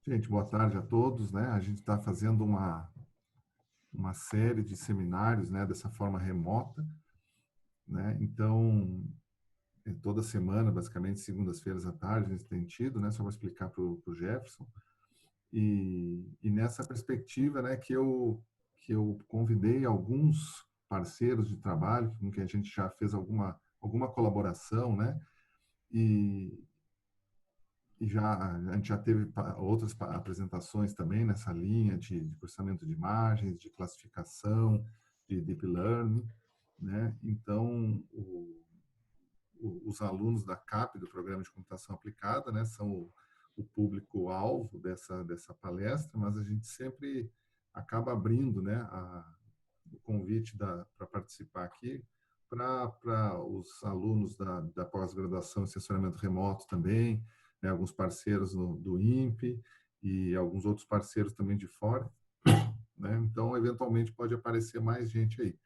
Gente, boa tarde a todos, né? A gente está fazendo uma série de seminários, né, dessa forma remota, né? Então, toda semana, basicamente, segundas-feiras à tarde, a gente tem tido, né? Só para explicar para o Jefferson. E nessa perspectiva, né, que eu convidei alguns parceiros de trabalho com quem a gente já fez alguma colaboração, né? E, e já a gente já teve outras apresentações também nessa linha de processamento de imagens, de classificação, de deep learning, né? Então, os alunos da CAP, do Programa de Computação Aplicada, né, são o público-alvo dessa palestra, mas a gente sempre acaba abrindo, né, o convite para participar aqui para os alunos da pós-graduação em censuramento remoto também, né, alguns parceiros do INPE e alguns outros parceiros também de fora, né? Então, eventualmente, pode aparecer mais gente aí.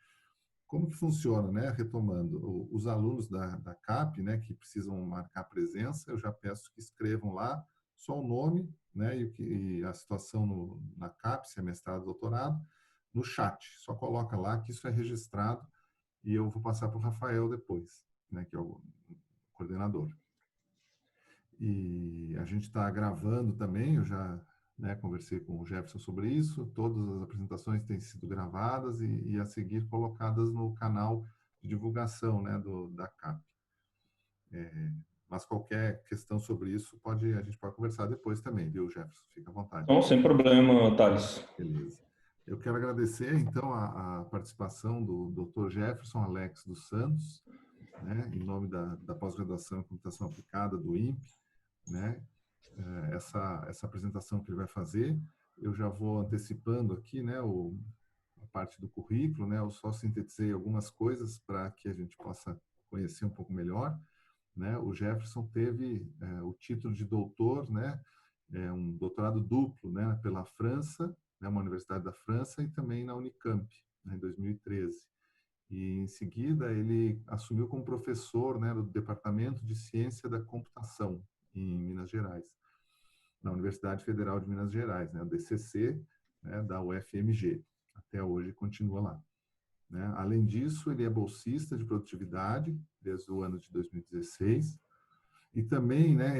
Como que funciona, né? Retomando, os alunos da CAP, né, que precisam marcar presença, eu já peço que escrevam lá só o nome, né, e a situação na CAP, se é mestrado, doutorado, no chat. Só coloca lá que isso é registrado e eu vou passar para o Rafael depois, né, que é o coordenador. E a gente está gravando também, eu já, né, conversei com o Jefferson sobre isso, todas as apresentações têm sido gravadas e a seguir colocadas no canal de divulgação, né, da CAP. Mas qualquer questão sobre isso, a gente pode conversar depois também, viu, Jefferson? Fica à vontade. Não, sem problema, Thales. Beleza. Eu quero agradecer, então, a participação do Dr. Jefferson Alex dos Santos, né, em nome da pós-graduação em computação aplicada do INPE, né, essa apresentação que ele vai fazer. Eu já vou antecipando aqui, né, a parte do currículo, né, eu só sintetizei algumas coisas para que a gente possa conhecer um pouco melhor, né. O Jefferson teve o título de doutor, né, um doutorado duplo, né, pela França, né, uma universidade da França, e também na Unicamp, né, em 2013. E em seguida ele assumiu como professor, né, do Departamento de Ciência da Computação em Minas Gerais, na Universidade Federal de Minas Gerais, né, o DCC, né, da UFMG. Até hoje continua lá, né? Além disso, ele é bolsista de produtividade desde o ano de 2016 e também, né,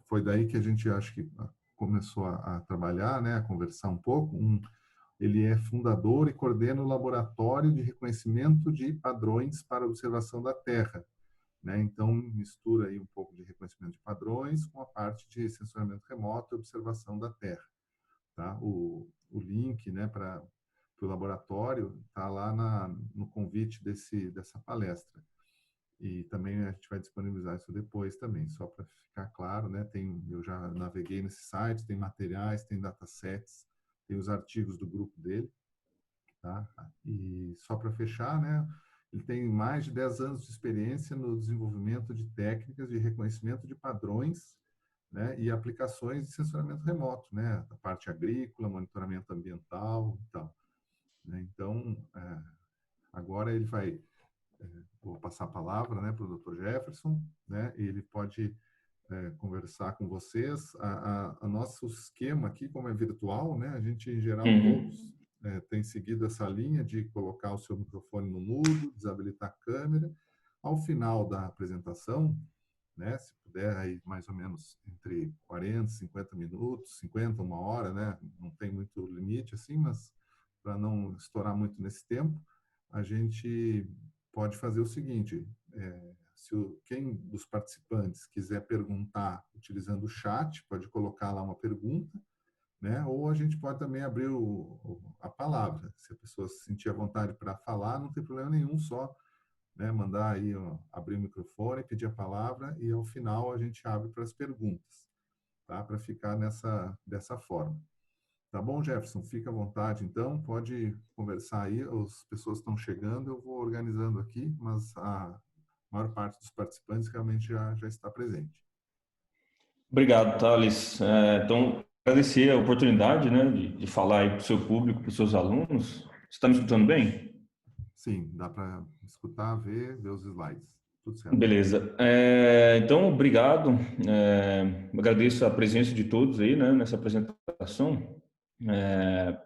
foi daí que a gente acho que começou a trabalhar, né, a conversar um pouco. Ele é fundador e coordena o Laboratório de Reconhecimento de Padrões para Observação da Terra, né? Então, mistura aí um pouco de reconhecimento de padrões com a parte de sensoramento remoto e observação da Terra. Tá? O link, né, para o laboratório está lá no convite dessa palestra. E também a gente vai disponibilizar isso depois também, só para ficar claro, né? Eu já naveguei nesse site, tem materiais, tem datasets, tem os artigos do grupo dele, tá? E só para fechar, né? Ele tem mais de 10 anos de experiência no desenvolvimento de técnicas de reconhecimento de padrões, né, e aplicações de sensoramento remoto, né, da parte agrícola, monitoramento ambiental e tal, né? Então, agora ele vou passar a palavra, né, para o Dr. Jefferson, né, e ele pode conversar com vocês. A nosso esquema aqui, como é virtual, né, a gente, em geral, todos tem seguido essa linha de colocar o seu microfone no mudo, desabilitar a câmera. Ao final da apresentação, né, se puder, aí mais ou menos entre 40, 50 minutos, 50, uma hora, né, não tem muito limite assim, mas para não estourar muito nesse tempo, a gente pode fazer o seguinte: se quem dos participantes quiser perguntar utilizando o chat, pode colocar lá uma pergunta, né? Ou a gente pode também abrir a palavra. Se a pessoa se sentir à vontade para falar, não tem problema nenhum, só, né, mandar aí, abrir o microfone, pedir a palavra e ao final a gente abre para as perguntas, tá? Para ficar dessa forma. Tá bom, Jefferson? Fica à vontade, então, pode conversar aí, as pessoas estão chegando, eu vou organizando aqui, mas a maior parte dos participantes realmente já está presente. Obrigado, Thales. Então, agradecer a oportunidade, né, de falar aí para o seu público, para os seus alunos. Você está me escutando bem? Sim, dá para escutar, ver os slides. Tudo certo. Beleza. Então, obrigado. Agradeço a presença de todos aí, né, nessa apresentação.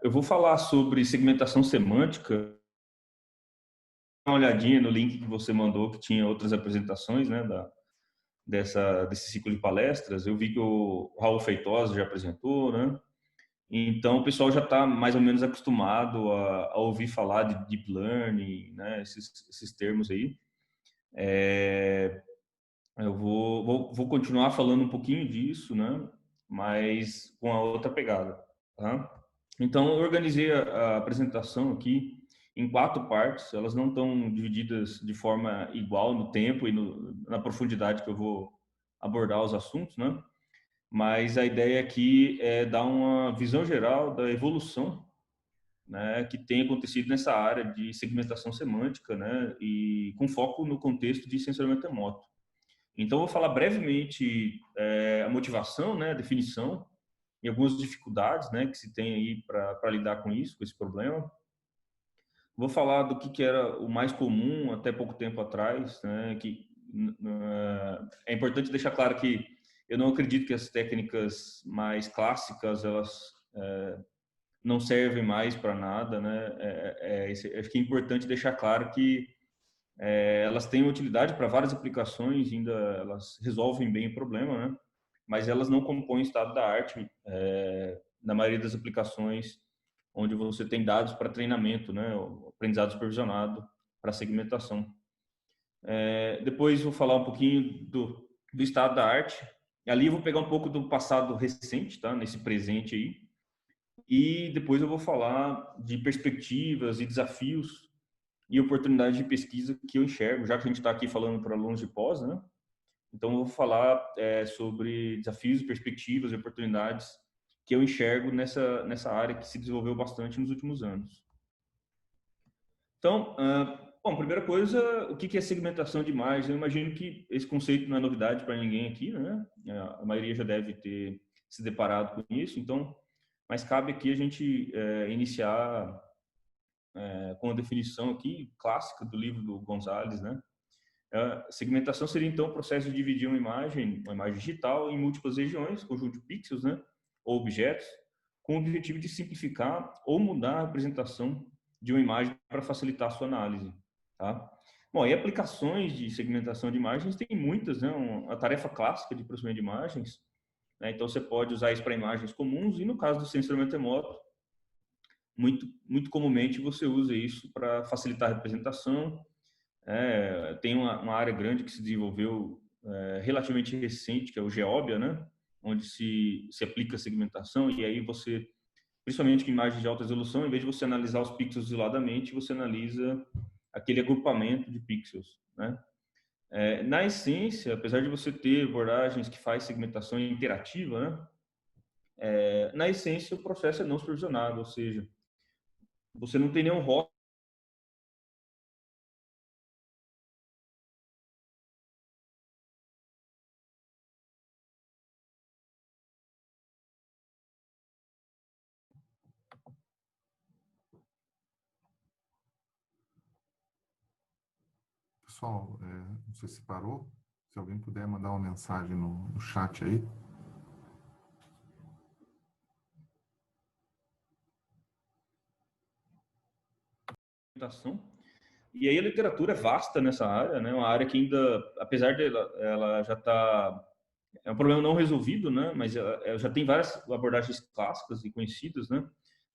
Eu vou falar sobre segmentação semântica. Uma olhadinha no link que você mandou, que tinha outras apresentações, né, desse ciclo de palestras. Eu vi que o Raul Feitosa já apresentou, né? Então, o pessoal já está mais ou menos acostumado a ouvir falar de deep learning, né, esses termos aí. Eu vou continuar falando um pouquinho disso, né? Mas com a outra pegada, tá? Então, eu organizei a apresentação aqui em 4 partes. Elas não estão divididas de forma igual no tempo e na profundidade que eu vou abordar os assuntos, né? Mas a ideia aqui é dar uma visão geral da evolução, né, que tem acontecido nessa área de segmentação semântica, né? E com foco no contexto de sensoriamento remoto. Então, eu vou falar brevemente a motivação, né, a definição e algumas dificuldades, né, que se tem aí para lidar com isso, com esse problema. Vou falar do que era o mais comum até pouco tempo atrás, né, que é importante deixar claro que eu não acredito que as técnicas mais clássicas elas não servem mais para nada, né? Acho que é importante deixar claro que elas têm utilidade para várias aplicações, ainda elas resolvem bem o problema, né? Mas elas não compõem o estado da arte na maioria das aplicações onde você tem dados para treinamento, né? O aprendizado supervisionado para segmentação. Depois vou falar um pouquinho do estado da arte. Ali eu vou pegar um pouco do passado recente, tá? Nesse presente aí. E depois eu vou falar de perspectivas e desafios e oportunidades de pesquisa que eu enxergo, já que a gente está aqui falando para alunos de pós, né? Então, eu vou falar sobre desafios, perspectivas e oportunidades que eu enxergo nessa área que se desenvolveu bastante nos últimos anos. Então, bom, primeira coisa, o que é segmentação de imagem? Eu imagino que esse conceito não é novidade para ninguém aqui, né? A maioria já deve ter se deparado com isso, então, mas cabe aqui a gente iniciar com a definição aqui clássica do livro do Gonzalez, né? Segmentação seria então o processo de dividir uma imagem digital, em múltiplas regiões, conjunto de pixels, né, ou objetos, com o objetivo de simplificar ou mudar a representação de uma imagem para facilitar a sua análise, tá? Bom, e aplicações de segmentação de imagens tem muitas, né? A tarefa clássica de processamento de imagens, né? Então você pode usar isso para imagens comuns e no caso do sensoriamento remoto, muito comumente você usa isso para facilitar a representação. Tem uma área grande que se desenvolveu relativamente recente, que é o Geobia, né? Onde se aplica segmentação e aí você, principalmente com imagens de alta resolução, em vez de você analisar os pixels isoladamente, você analisa aquele agrupamento de pixels, né? Na essência, apesar de você ter abordagens que faz segmentação interativa, né? Na essência, o processo é não supervisionado, ou seja, você não tem nenhum rótulo. Pessoal, não sei se parou. Se alguém puder mandar uma mensagem no chat aí. E aí a literatura é vasta nessa área, né? Uma área que ainda, apesar de ela já está é um problema não resolvido, né? Mas ela já tem várias abordagens clássicas e conhecidas, né?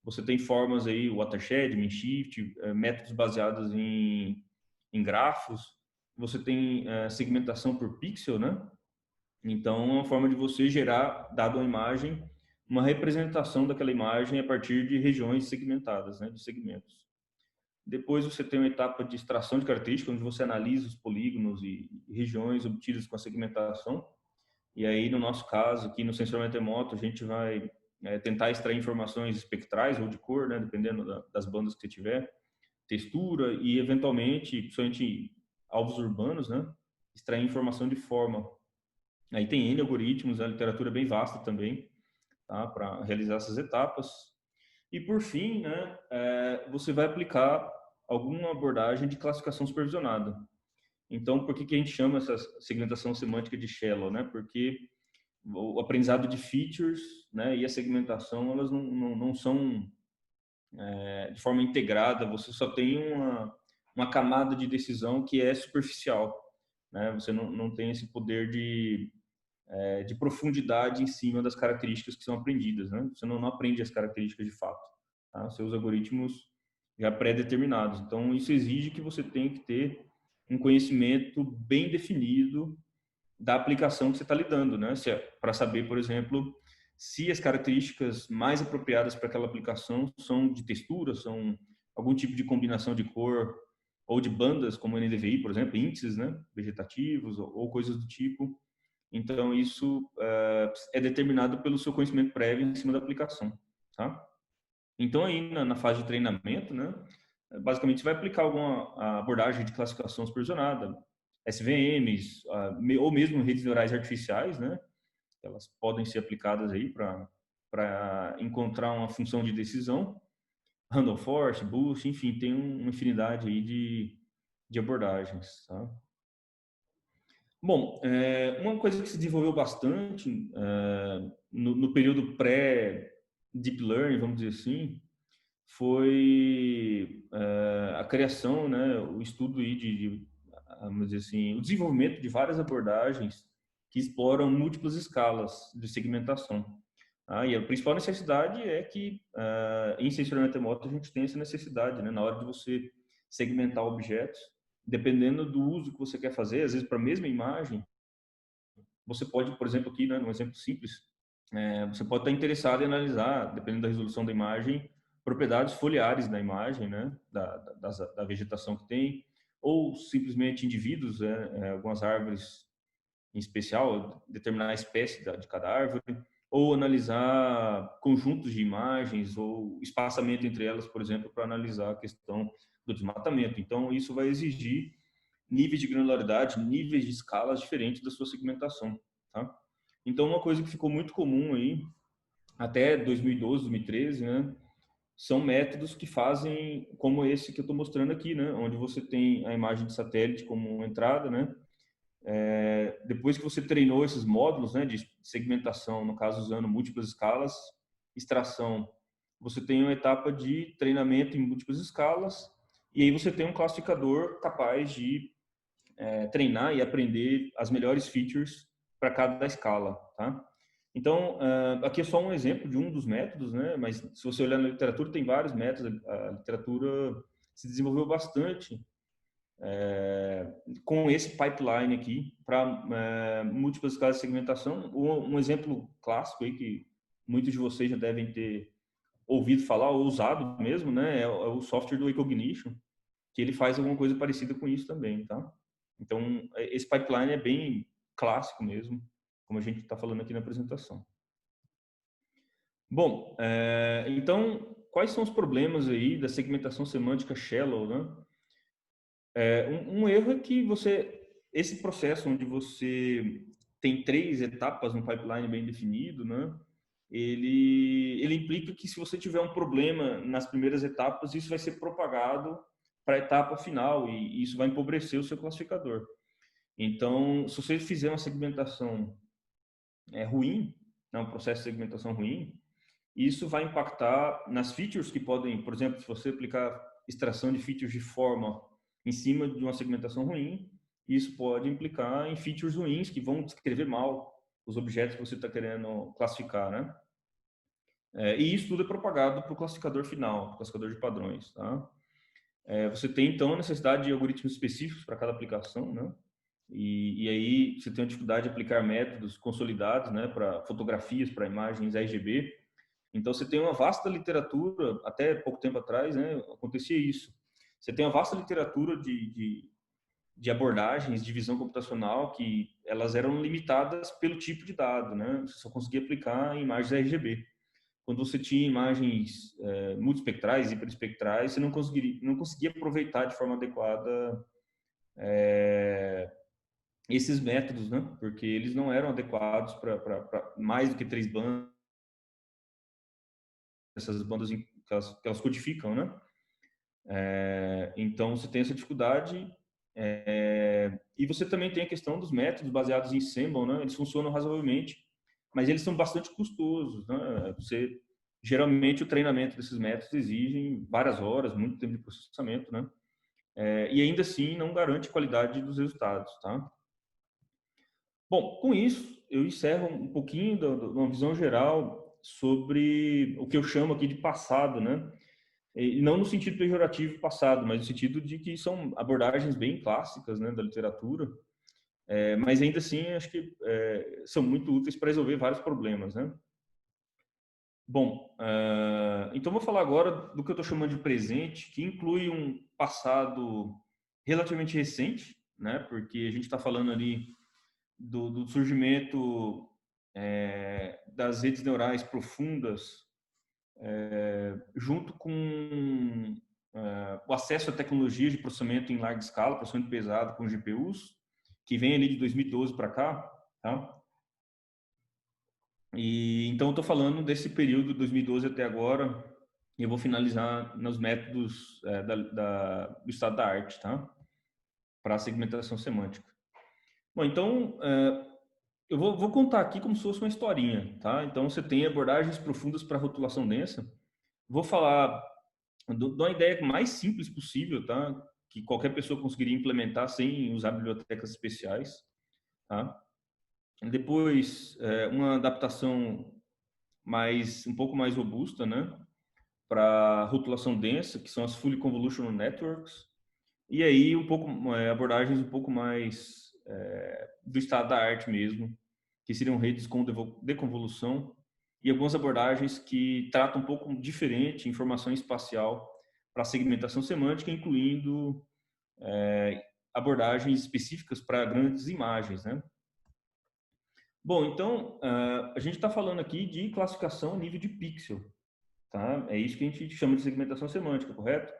Você tem formas aí, watershed, Minshift, métodos baseados em grafos. Você tem segmentação por pixel, né? Então, é uma forma de você gerar, dado uma imagem, uma representação daquela imagem a partir de regiões segmentadas, né? De segmentos. Depois você tem uma etapa de extração de características, onde você analisa os polígonos e regiões obtidas com a segmentação. E aí, no nosso caso, aqui no sensoriamento remoto, a gente vai tentar extrair informações espectrais ou de cor, né, dependendo das bandas que você tiver, textura e, eventualmente, principalmente alvos urbanos, né, extrair informação de forma. Aí tem N algoritmos, a literatura é bem vasta também, tá, para realizar essas etapas. E, por fim, né, você vai aplicar alguma abordagem de classificação supervisionada. Então, por que que a gente chama essa segmentação semântica de shallow, né? Porque o aprendizado de features, né, e a segmentação, elas não são de forma integrada, você só tem uma camada de decisão que é superficial, né? Você não tem esse poder de profundidade em cima das características que são aprendidas, né? Você não aprende as características de fato, tá? Seus algoritmos já pré-determinados. Então, isso exige que você tenha que ter um conhecimento bem definido da aplicação que você está lidando, né? Para saber, por exemplo, se as características mais apropriadas para aquela aplicação são de textura, são algum tipo de combinação de cor ou de bandas, como NDVI, por exemplo, índices, né, vegetativos ou coisas do tipo. Então, isso é determinado pelo seu conhecimento prévio em cima da aplicação, tá? Então, aí na fase de treinamento, né, basicamente você vai aplicar alguma abordagem de classificação supervisionada, SVMs, ou mesmo redes neurais artificiais, né? Elas podem ser aplicadas aí para encontrar uma função de decisão, random forest, boost, enfim, tem uma infinidade aí de abordagens, tá? Bom, uma coisa que se desenvolveu bastante no período pré-deep learning, vamos dizer assim, foi a criação, né, o estudo aí vamos dizer assim, o desenvolvimento de várias abordagens que exploram múltiplas escalas de segmentação. E a principal necessidade é que em sensoriamento remoto a gente tem essa necessidade, né, na hora de você segmentar objetos, dependendo do uso que você quer fazer, às vezes para a mesma imagem, você pode, por exemplo, aqui, né, um exemplo simples, você pode estar interessado em analisar, dependendo da resolução da imagem, propriedades foliares da imagem, né, da vegetação que tem, ou simplesmente indivíduos, algumas árvores em especial, determinar a espécie de cada árvore, ou analisar conjuntos de imagens ou espaçamento entre elas, por exemplo, para analisar a questão do desmatamento. Então, isso vai exigir níveis de granularidade, níveis de escalas diferentes da sua segmentação, tá? Então, uma coisa que ficou muito comum aí, até 2012, 2013, né, são métodos que fazem como esse que eu estou mostrando aqui, né, onde você tem a imagem de satélite como entrada, né, depois que você treinou esses módulos, né, de segmentação, no caso usando múltiplas escalas, extração, você tem uma etapa de treinamento em múltiplas escalas, e aí você tem um classificador capaz de treinar e aprender as melhores features para cada escala, tá? Então, aqui é só um exemplo de um dos métodos, né? Mas se você olhar na literatura, tem vários métodos. A literatura se desenvolveu bastante com esse pipeline aqui para múltiplas escalas de segmentação. Um exemplo clássico aí que muitos de vocês já devem ter ouvido falar ou usado mesmo, né? É o software do Recognition, que ele faz alguma coisa parecida com isso também, tá? Então, esse pipeline é bem clássico mesmo, como a gente está falando aqui na apresentação. Bom, então, quais são os problemas aí da segmentação semântica shallow, né? Um erro é que esse processo onde você tem 3 etapas no pipeline bem definido, né? Ele implica que se você tiver um problema nas primeiras etapas, isso vai ser propagado para a etapa final e isso vai empobrecer o seu classificador. Então, se você fizer uma segmentação ruim, né, um processo de segmentação ruim, isso vai impactar nas features que podem, por exemplo, se você aplicar extração de features de forma em cima de uma segmentação ruim, isso pode implicar em features ruins que vão descrever mal os objetos que você está querendo classificar, né? E isso tudo é propagado para o classificador final, classificador de padrões, tá? Você tem, então, a necessidade de algoritmos específicos para cada aplicação, né? E aí você tem a dificuldade de aplicar métodos consolidados, né, para fotografias, para imagens RGB. Então você tem uma vasta literatura, até pouco tempo atrás, né, acontecia isso. Você tem uma vasta literatura de abordagens de visão computacional que elas eram limitadas pelo tipo de dado, né? Você só conseguia aplicar em imagens RGB. Quando você tinha imagens multiespectrais, hiperespectrais, você não conseguia aproveitar de forma adequada esses métodos, né? Porque eles não eram adequados para mais do que 3 bandas, essas bandas que elas codificam, né? Então você tem essa dificuldade E você também tem a questão dos métodos baseados em Ensemble, né? Eles funcionam razoavelmente, mas eles são bastante custosos, né? Geralmente o treinamento desses métodos exige várias horas, muito tempo de processamento, né? E ainda assim não garante a qualidade dos resultados, tá? Bom, com isso eu encerro um pouquinho de uma visão geral sobre o que eu chamo aqui de passado, né? E não no sentido pejorativo passado, mas no sentido de que são abordagens bem clássicas, né, da literatura, mas ainda assim acho que são muito úteis para resolver vários problemas, né? Bom, então vou falar agora do que eu estou chamando de presente, que inclui um passado relativamente recente, né? Porque a gente está falando ali do surgimento das redes neurais profundas, junto com o acesso a tecnologias de processamento em larga escala, processamento pesado com GPUs, que vem ali de 2012 para cá, tá? E então eu estou falando desse período de 2012 até agora, e eu vou finalizar nos métodos do estado da arte, tá? Para a segmentação semântica. Bom, então eu vou contar aqui como se fosse uma historinha, tá? Então você tem abordagens profundas para rotulação densa. Vou falar de uma ideia mais simples possível, tá? Que qualquer pessoa conseguiria implementar sem usar bibliotecas especiais, tá? Depois, uma adaptação um pouco mais robusta, né? Para rotulação densa, que são as Fully Convolutional Networks. E aí, abordagens um pouco mais do estado da arte mesmo, que seriam redes com deconvolução, e algumas abordagens que tratam um pouco diferente informação espacial para segmentação semântica, incluindo abordagens específicas para grandes imagens, né? Bom, então, a gente está falando aqui de classificação a nível de pixel, tá? É isso que a gente chama de segmentação semântica, correto?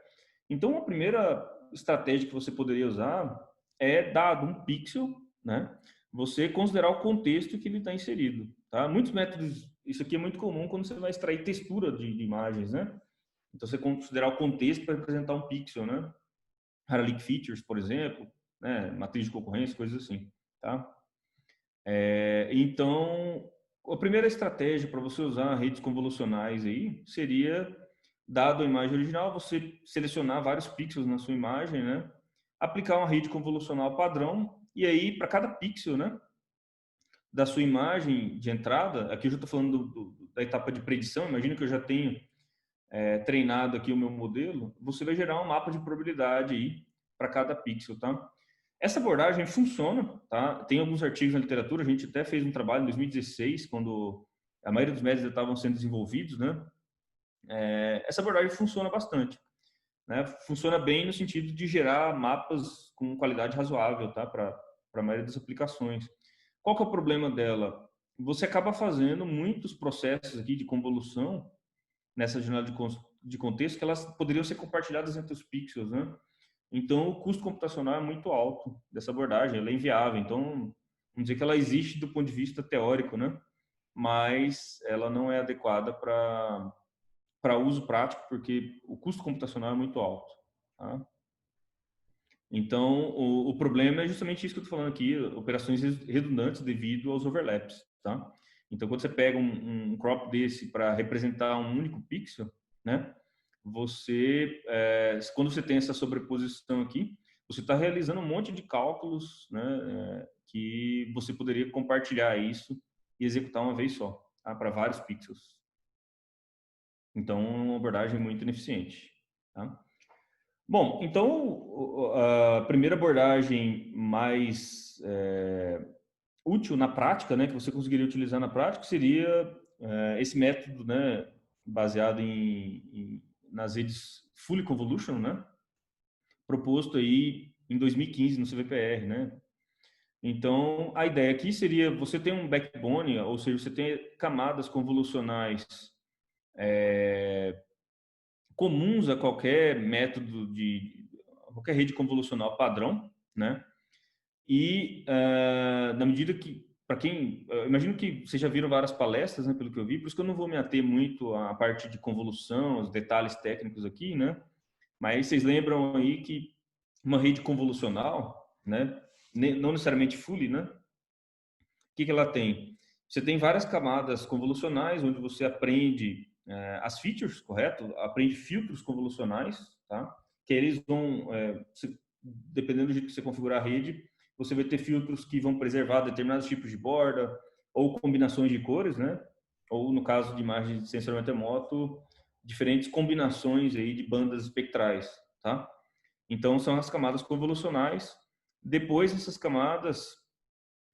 Então, a primeira estratégia que você poderia usar é, dado um pixel, né? Você considerar o contexto que ele está inserido, tá? Muitos métodos, isso aqui é muito comum quando você vai extrair textura de imagens, né? Então, você considerar o contexto para representar um pixel, né? Haralick Features, por exemplo, né? Matriz de concorrência, coisas assim, tá? Então, a primeira estratégia para você usar redes convolucionais aí seria, dado a imagem original, você selecionar vários pixels na sua imagem, né? Aplicar uma rede convolucional padrão e aí para cada pixel, né, da sua imagem de entrada, aqui eu já estou falando da etapa de predição, imagina que eu já tenho treinado aqui o meu modelo, você vai gerar um mapa de probabilidade aí para cada pixel, tá? Essa abordagem funciona, tá? Tem alguns artigos na literatura, a gente até fez um trabalho em 2016, quando a maioria dos métodos estavam sendo desenvolvidos, né? Essa abordagem funciona bastante, né? Funciona bem no sentido de gerar mapas com qualidade razoável, tá? Para a maioria das aplicações. Qual que é o problema dela? Você acaba fazendo muitos processos aqui de convolução nessa janela de contexto que elas poderiam ser compartilhadas entre os pixels, né? Então, o custo computacional é muito alto dessa abordagem, ela é inviável. Então, vamos dizer que ela existe do ponto de vista teórico, né? Mas ela não é adequada para uso prático, porque o custo computacional é muito alto. Tá? Então, o problema é justamente isso que eu estou falando aqui, operações redundantes devido aos overlaps. Tá? Então, quando você pega um crop desse para representar um único pixel, né? Quando você tem essa sobreposição aqui, você está realizando um monte de cálculos, né, que você poderia compartilhar isso e executar uma vez só, tá? Para vários pixels. Então, é uma abordagem muito ineficiente. Tá? Bom, então, a primeira abordagem mais útil na prática, né, que você conseguiria utilizar na prática, seria esse método, né, baseado nas redes Fully Convolution, né, proposto aí em 2015 no CVPR, né. Então, a ideia aqui seria você ter um backbone, ou seja, você tem camadas convolucionais comuns a qualquer método qualquer rede convolucional padrão, né? E na medida que, para quem, imagino que vocês já viram várias palestras, né, pelo que eu vi, por isso que eu não vou me ater muito à parte de convolução, os detalhes técnicos aqui, né? Mas vocês lembram aí que uma rede convolucional, né? Não necessariamente fully, né? O que ela tem? Você tem várias camadas convolucionais, onde você aprende as features, correto? Aprende filtros convolucionais, tá? Que eles vão, dependendo do jeito que você configurar a rede, você vai ter filtros que vão preservar determinados tipos de borda, ou combinações de cores, né? Ou, no caso de imagens de sensoriamento remoto, diferentes combinações aí de bandas espectrais, tá? Então, são as camadas convolucionais. Depois dessas camadas,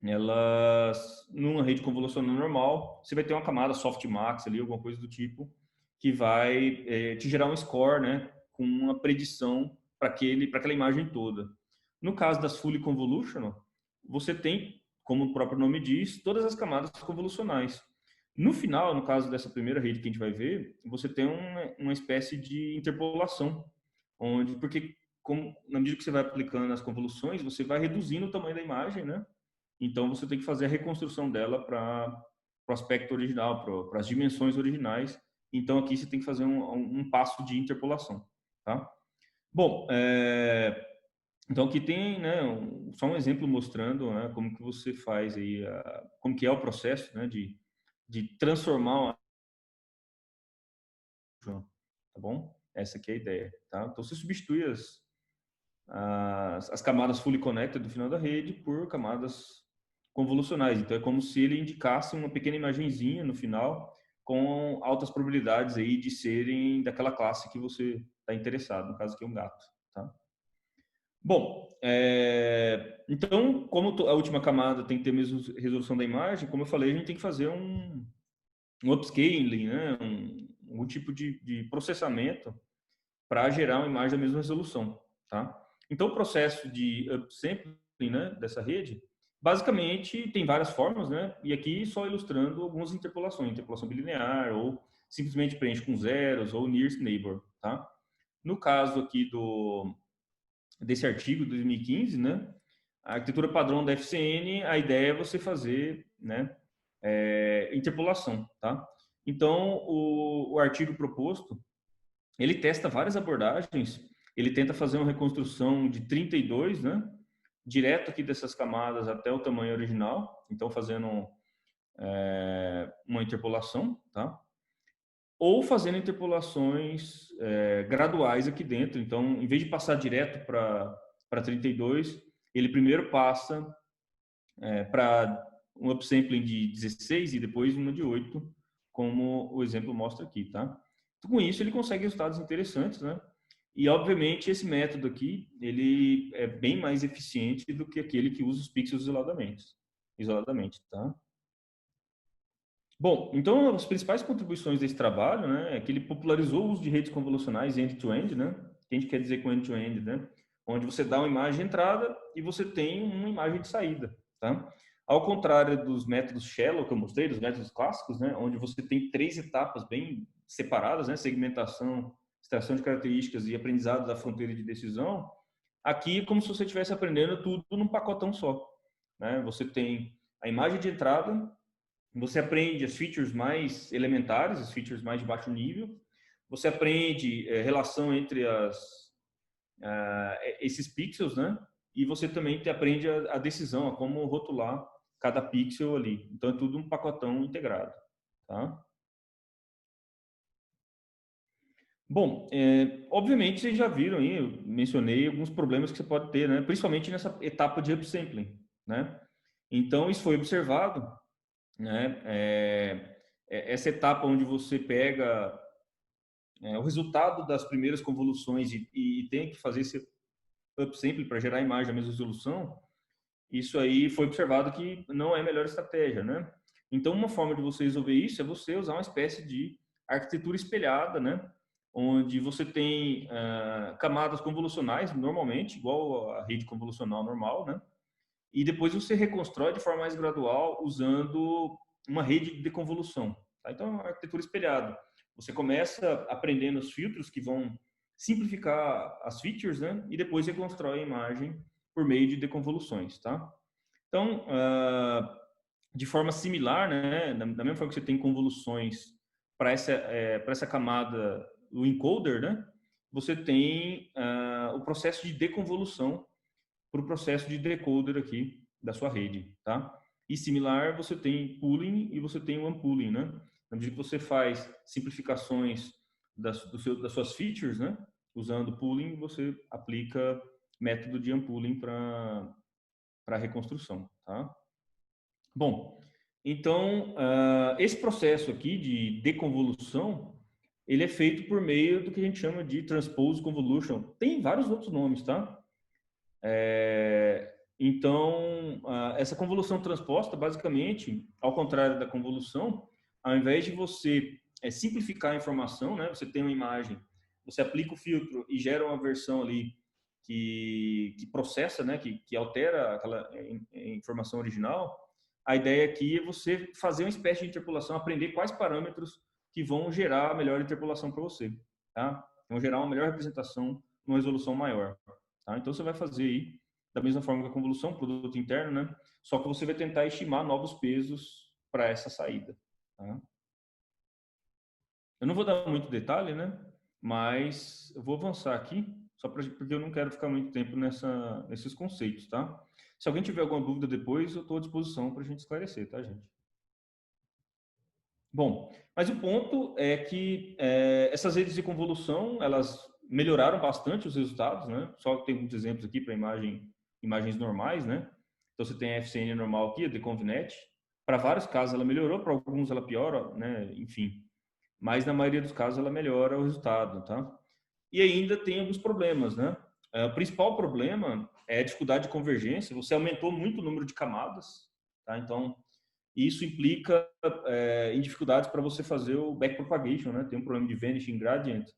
elas, numa rede convolucional normal, você vai ter uma camada softmax ali, alguma coisa do tipo, que vai te gerar um score, né, com uma predição para aquela imagem toda. No caso das fully convolutional, você tem, como o próprio nome diz, todas as camadas convolucionais. No final, no caso dessa primeira rede que a gente vai ver, você tem uma espécie de interpolação, porque na medida que você vai aplicando as convoluções, você vai reduzindo o tamanho da imagem, né? Então, você tem que fazer a reconstrução dela para o aspecto original, para as dimensões originais. Então, aqui você tem que fazer um passo de interpolação, tá? Bom, então aqui tem, né, só um exemplo mostrando, né, como que você faz aí, como que é o processo, né, de transformar tá bom? Essa aqui é a ideia, tá? Então, você substitui as camadas fully connected do final da rede por camadas convolucionais. Então, é como se ele indicasse uma pequena imagenzinha no final com altas probabilidades aí de serem daquela classe que você está interessado, no caso aqui é um gato, tá? Bom, então, como a última camada tem que ter a mesma resolução da imagem, como eu falei, a gente tem que fazer um upscaling, né? um tipo de processamento para gerar uma imagem da mesma resolução, tá? Então, o processo de upsampling, né, dessa rede, basicamente tem várias formas, né? E aqui só ilustrando algumas interpolações, interpolação bilinear, ou simplesmente preenche com zeros, ou nearest neighbor, tá? No caso aqui desse artigo de 2015, né? A arquitetura padrão da FCN, a ideia é você fazer, né, interpolação, tá? Então, o artigo proposto, ele testa várias abordagens, ele tenta fazer uma reconstrução de 32, né? Direto aqui dessas camadas até o tamanho original, então fazendo uma interpolação, tá? Ou fazendo interpolações graduais aqui dentro. Então, em vez de passar direto para 32, ele primeiro passa para um upsampling de 16 e depois uma de 8, como o exemplo mostra aqui, tá? Então, com isso, ele consegue resultados interessantes, né? E, obviamente, esse método aqui, ele é bem mais eficiente do que aquele que usa os pixels isoladamente, tá? Bom, então, as principais contribuições desse trabalho, né, é que ele popularizou o uso de redes convolucionais end-to-end, né? O que a gente quer dizer com end-to-end, né? Onde você dá uma imagem de entrada e você tem uma imagem de saída, tá? Ao contrário dos métodos shallow que eu mostrei, dos métodos clássicos, né, onde você tem 3 etapas bem separadas, né, segmentação, extração de características e aprendizado da fronteira de decisão, aqui é como se você estivesse aprendendo tudo num pacotão só, né? Você tem a imagem de entrada, você aprende as features mais elementares, as features mais de baixo nível, você aprende relação entre esses pixels, né? E você também aprende a decisão, a como rotular cada pixel ali. Então, é tudo um pacotão integrado, tá? Bom, obviamente vocês já viram aí, eu mencionei alguns problemas que você pode ter, né? Principalmente nessa etapa de upsampling, né? Então, isso foi observado, né? Essa etapa onde você pega o resultado das primeiras convoluções e tem que fazer esse upsampling para gerar a imagem da mesma resolução, isso aí foi observado que não é a melhor estratégia, né? Então, uma forma de você resolver isso é você usar uma espécie de arquitetura espelhada, né? Onde você tem camadas convolucionais, normalmente, igual a rede convolucional normal, né? E depois você reconstrói de forma mais gradual usando uma rede de deconvolução. Tá? Então, é uma arquitetura espelhada. Você começa aprendendo os filtros que vão simplificar as features, né? E depois reconstrói a imagem por meio de deconvoluções, tá? Então, de forma similar, né? Da mesma forma que você tem convoluções para essa camada, o encoder, né? Você tem o processo de deconvolução para o processo de decoder aqui da sua rede, tá? E similar, você tem pooling e você tem o unpooling, né? Na medida que você faz simplificações das suas features, né? Usando pooling, você aplica método de unpooling para a reconstrução, tá? Bom, então, esse processo aqui de deconvolução, ele é feito por meio do que a gente chama de transpose convolution. Tem vários outros nomes, tá? Então, essa convolução transposta, basicamente, ao contrário da convolução, ao invés de você simplificar a informação, né? Você tem uma imagem, você aplica o filtro e gera uma versão ali que processa, né? Que altera aquela informação original. A ideia aqui é você fazer uma espécie de interpolação, aprender quais parâmetros que vão gerar a melhor interpolação para você, tá? Vão gerar uma melhor representação numa resolução maior, tá? Então você vai fazer aí da mesma forma que a convolução, produto interno, né? Só que você vai tentar estimar novos pesos para essa saída, tá? Eu não vou dar muito detalhe, né? Mas eu vou avançar aqui, porque eu não quero ficar muito tempo nesses conceitos, tá? Se alguém tiver alguma dúvida depois, eu estou à disposição para a gente esclarecer, tá, gente? Bom, mas o ponto é que essas redes de convolução, elas melhoraram bastante os resultados, né? Só tem alguns exemplos aqui para imagens normais, né? Então você tem a FCN normal aqui, a Deconvnet. Para vários casos ela melhorou, para alguns ela piora, né? Enfim, mas na maioria dos casos ela melhora o resultado, tá? E ainda tem alguns problemas, né? O principal problema é a dificuldade de convergência. Você aumentou muito o número de camadas, tá? Então isso implica em dificuldades para você fazer o backpropagation, né? Tem um problema de vanishing gradient,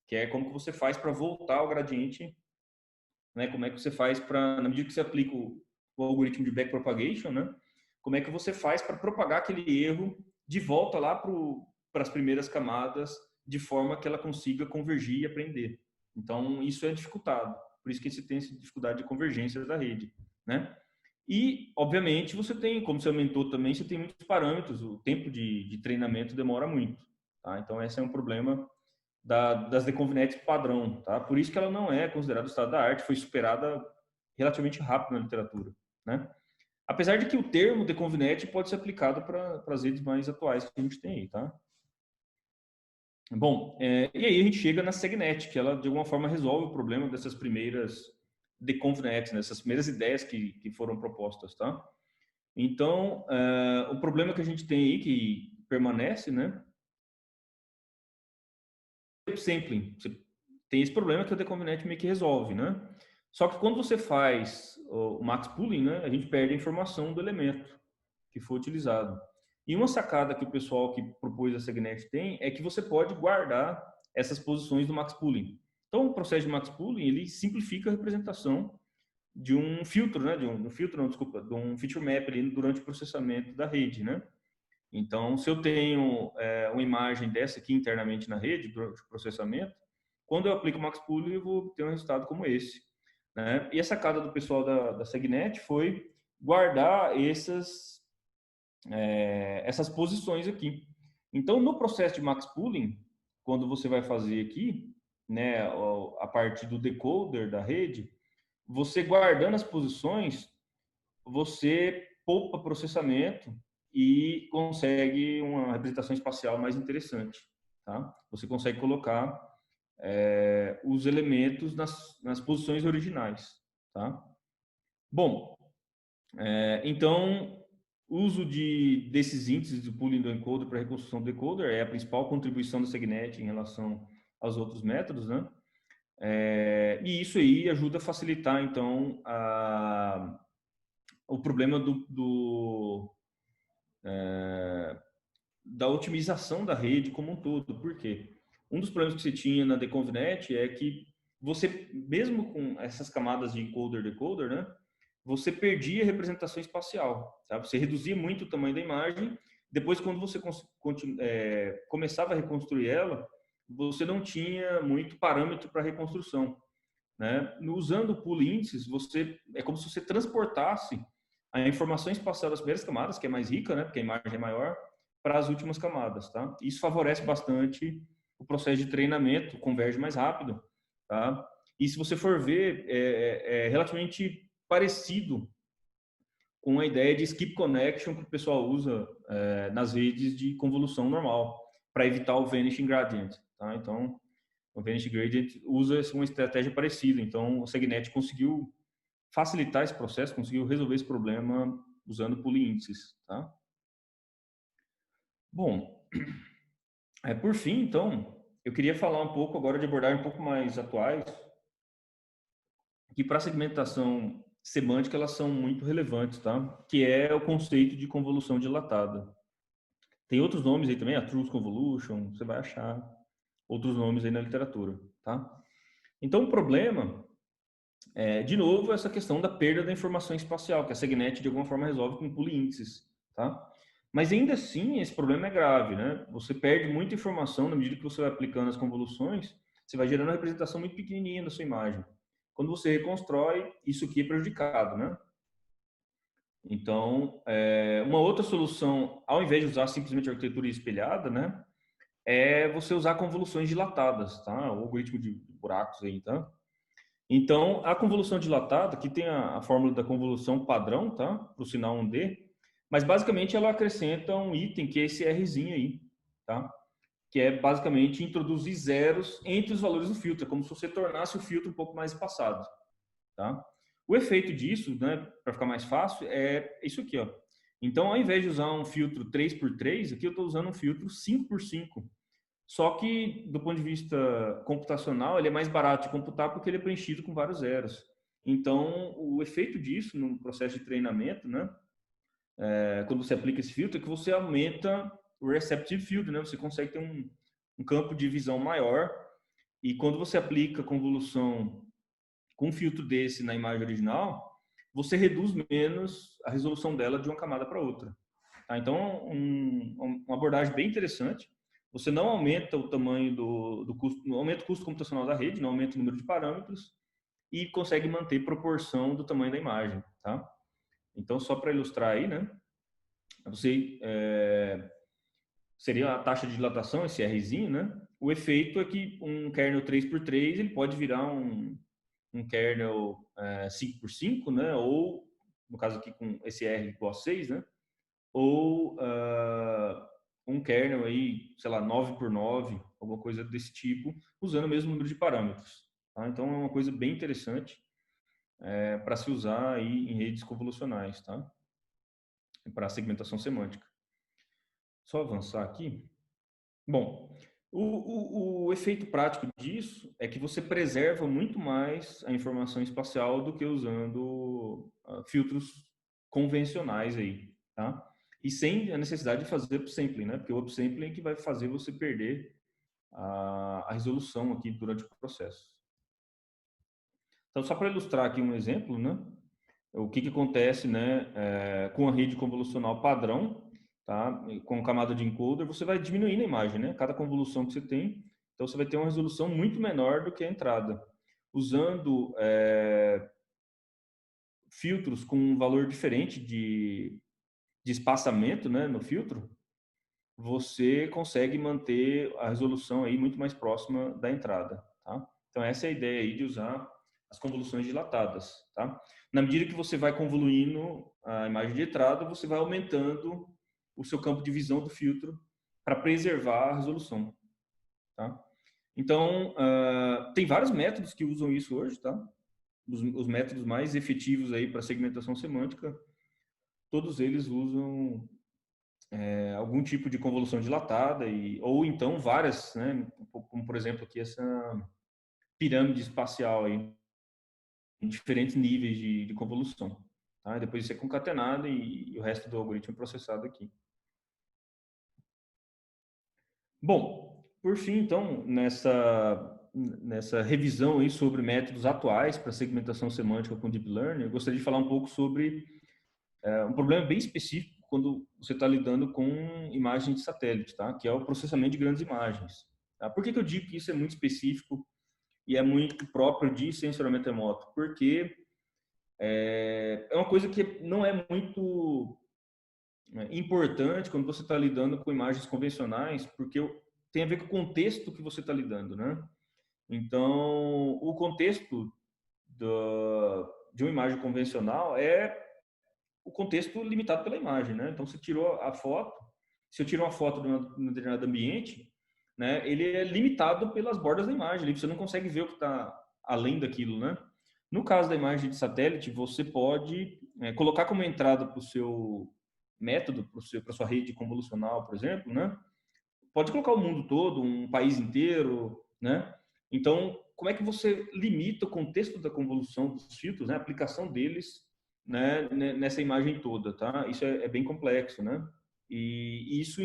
que é como que você faz para voltar o gradiente, né? Como é que você faz para, na medida que você aplica o algoritmo de backpropagation, né? Como é que você faz para propagar aquele erro de volta lá para as primeiras camadas, de forma que ela consiga convergir e aprender. Então, isso é dificultado. Por isso que você tem essa dificuldade de convergência da rede, né? E, obviamente, você tem, como você aumentou também, você tem muitos parâmetros, o tempo de treinamento demora muito, tá? Então, esse é um problema das Deconvnets padrão, tá? Por isso que ela não é considerada o estado da arte, foi superada relativamente rápido na literatura, né? Apesar de que o termo Deconvnet pode ser aplicado para as redes mais atuais que a gente tem aí, tá? Bom, e aí a gente chega na Segnet, que ela, de alguma forma, resolve o problema dessas primeiras Deconvnets, né? Essas primeiras ideias que foram propostas, tá? Então, o problema que a gente tem aí, que permanece, né? Sampling. Você tem esse problema que o Deconvnet meio que resolve, né? Só que quando você faz o max pooling, né? A gente perde a informação do elemento que foi utilizado. E uma sacada que o pessoal que propôs a Segnet tem é que você pode guardar essas posições do max pooling. Então, o processo de max pooling, ele simplifica a representação de um filtro, né? De um feature map ali durante o processamento da rede, né? Então, se eu tenho uma imagem dessa aqui internamente na rede, durante o processamento, quando eu aplico o max pooling, eu vou ter um resultado como esse, né? E a sacada do pessoal da Segnet foi guardar essas posições aqui. Então, no processo de max pooling, quando você vai fazer aqui, né, a partir do decoder da rede, você guardando as posições, você poupa processamento e consegue uma representação espacial mais interessante, tá? Você consegue colocar os elementos nas posições originais, tá? Bom, então, o uso desses índices do pooling do encoder para a reconstrução do decoder é a principal contribuição da Segnet em relação aos outros métodos, né? E isso aí ajuda a facilitar, então, o problema da otimização da rede como um todo. Por quê? Um dos problemas que você tinha na Deconvnet é que você, mesmo com essas camadas de encoder-decoder, né? Você perdia a representação espacial, tá? Você reduzia muito o tamanho da imagem. Depois, quando você começava a reconstruir ela, você não tinha muito parâmetro para reconstrução, né? Usando o pool índices, é como se você transportasse a informação espacial das primeiras camadas, que é mais rica, né? Porque a imagem é maior, para as últimas camadas, tá? Isso favorece bastante o processo de treinamento, converge mais rápido, tá? E se você for ver, é relativamente parecido com a ideia de skip connection que o pessoal usa nas redes de convolução normal, para evitar o vanishing gradient. Tá? Então, o vanishing gradient usa uma estratégia parecida. Então, o Segnet conseguiu facilitar esse processo, conseguiu resolver esse problema usando pooling índices. Tá? Bom, por fim, então, eu queria falar um pouco agora de abordagem um pouco mais atuais, que para segmentação semântica elas são muito relevantes, tá? Que é o conceito de convolução dilatada. Tem outros nomes aí também, a Truth Convolution, você vai achar outros nomes aí na literatura, tá? Então o problema é, de novo, essa questão da perda da informação espacial, que a Segnet de alguma forma resolve com pooling índices, tá? Mas ainda assim, esse problema é grave, né? Você perde muita informação na medida que você vai aplicando as convoluções, você vai gerando uma representação muito pequenininha da sua imagem. Quando você reconstrói, isso aqui é prejudicado, né? Então, uma outra solução, ao invés de usar simplesmente a arquitetura espelhada, né, é você usar convoluções dilatadas, tá? O algoritmo de buracos aí, tá? Então, a convolução dilatada, que tem a fórmula da convolução padrão, tá? Para o sinal 1D, mas basicamente ela acrescenta um item que é esse Rzinho aí, tá? Que é basicamente introduzir zeros entre os valores do filtro, como se você tornasse o filtro um pouco mais espaçado, tá? O efeito disso, né, para ficar mais fácil, é isso aqui, ó. Então, ao invés de usar um filtro 3x3, aqui eu estou usando um filtro 5x5. Só que, do ponto de vista computacional, ele é mais barato de computar porque ele é preenchido com vários zeros. Então, o efeito disso no processo de treinamento, né, quando você aplica esse filtro, é que você aumenta o receptive field, né? Você consegue ter um campo de visão maior. E quando você aplica convolução com um filtro desse na imagem original, você reduz menos a resolução dela de uma camada para outra. Tá? Então, uma abordagem bem interessante. Você não aumenta o tamanho do custo, não aumenta o custo computacional da rede, não aumenta o número de parâmetros e consegue manter proporção do tamanho da imagem. Tá? Então, só para ilustrar aí, né? Você seria a taxa de dilatação, esse Rzinho, né? O efeito é que um kernel 3x3 ele pode virar um kernel 5x5, né? Ou, no caso aqui com esse R igual a 6, né? Ou um kernel aí, sei lá, 9x9, alguma coisa desse tipo, usando o mesmo número de parâmetros. Tá? Então, é uma coisa bem interessante para se usar aí em redes convolucionais, tá? Para segmentação semântica. Só avançar aqui. Bom, o efeito prático disso é que você preserva muito mais a informação espacial do que usando filtros convencionais aí, tá? E sem a necessidade de fazer upsampling, né? Porque o upsampling é que vai fazer você perder a resolução aqui durante o processo. Então, só para ilustrar aqui um exemplo, né? O que acontece, né, com a rede convolucional padrão, tá? Com camada de encoder, você vai diminuindo a imagem, né? Cada convolução que você tem, então você vai ter uma resolução muito menor do que a entrada. Usando filtros com um valor diferente de espaçamento, né, no filtro, você consegue manter a resolução aí muito mais próxima da entrada, tá? Então essa é a ideia aí de usar as convoluções dilatadas, tá? Na medida que você vai convoluindo a imagem de entrada, você vai aumentando o seu campo de visão do filtro para preservar a resolução, tá? Então, tem vários métodos que usam isso hoje, tá? Os métodos mais efetivos aí para segmentação semântica, todos eles usam algum tipo de convolução dilatada ou então várias, né? Como por exemplo aqui essa pirâmide espacial aí, em diferentes níveis de convolução. Tá? Depois isso é concatenado e o resto do algoritmo é processado aqui. Bom, por fim, então, nessa revisão aí sobre métodos atuais para segmentação semântica com Deep Learning, eu gostaria de falar um pouco sobre um problema bem específico quando você está lidando com imagem de satélite, tá? Que é o processamento de grandes imagens. Tá? Por que eu digo que isso é muito específico e é muito próprio de sensoramento remoto? Porque é uma coisa que não é muito importante quando você está lidando com imagens convencionais, porque tem a ver com o contexto que você está lidando, né? Então, o contexto de uma imagem convencional é o contexto limitado pela imagem, né? Então, você tirou a foto, se eu tiro uma foto de um determinado ambiente, né, ele é limitado pelas bordas da imagem, você não consegue ver o que está além daquilo, né? No caso da imagem de satélite, você pode colocar como entrada para o seu método, para sua rede convolucional, por exemplo, né? Pode colocar o mundo todo, um país inteiro, né? Então, como é que você limita o contexto da convolução dos filtros, né? A aplicação deles, né? Nessa imagem toda, tá? Isso é bem complexo, né? E isso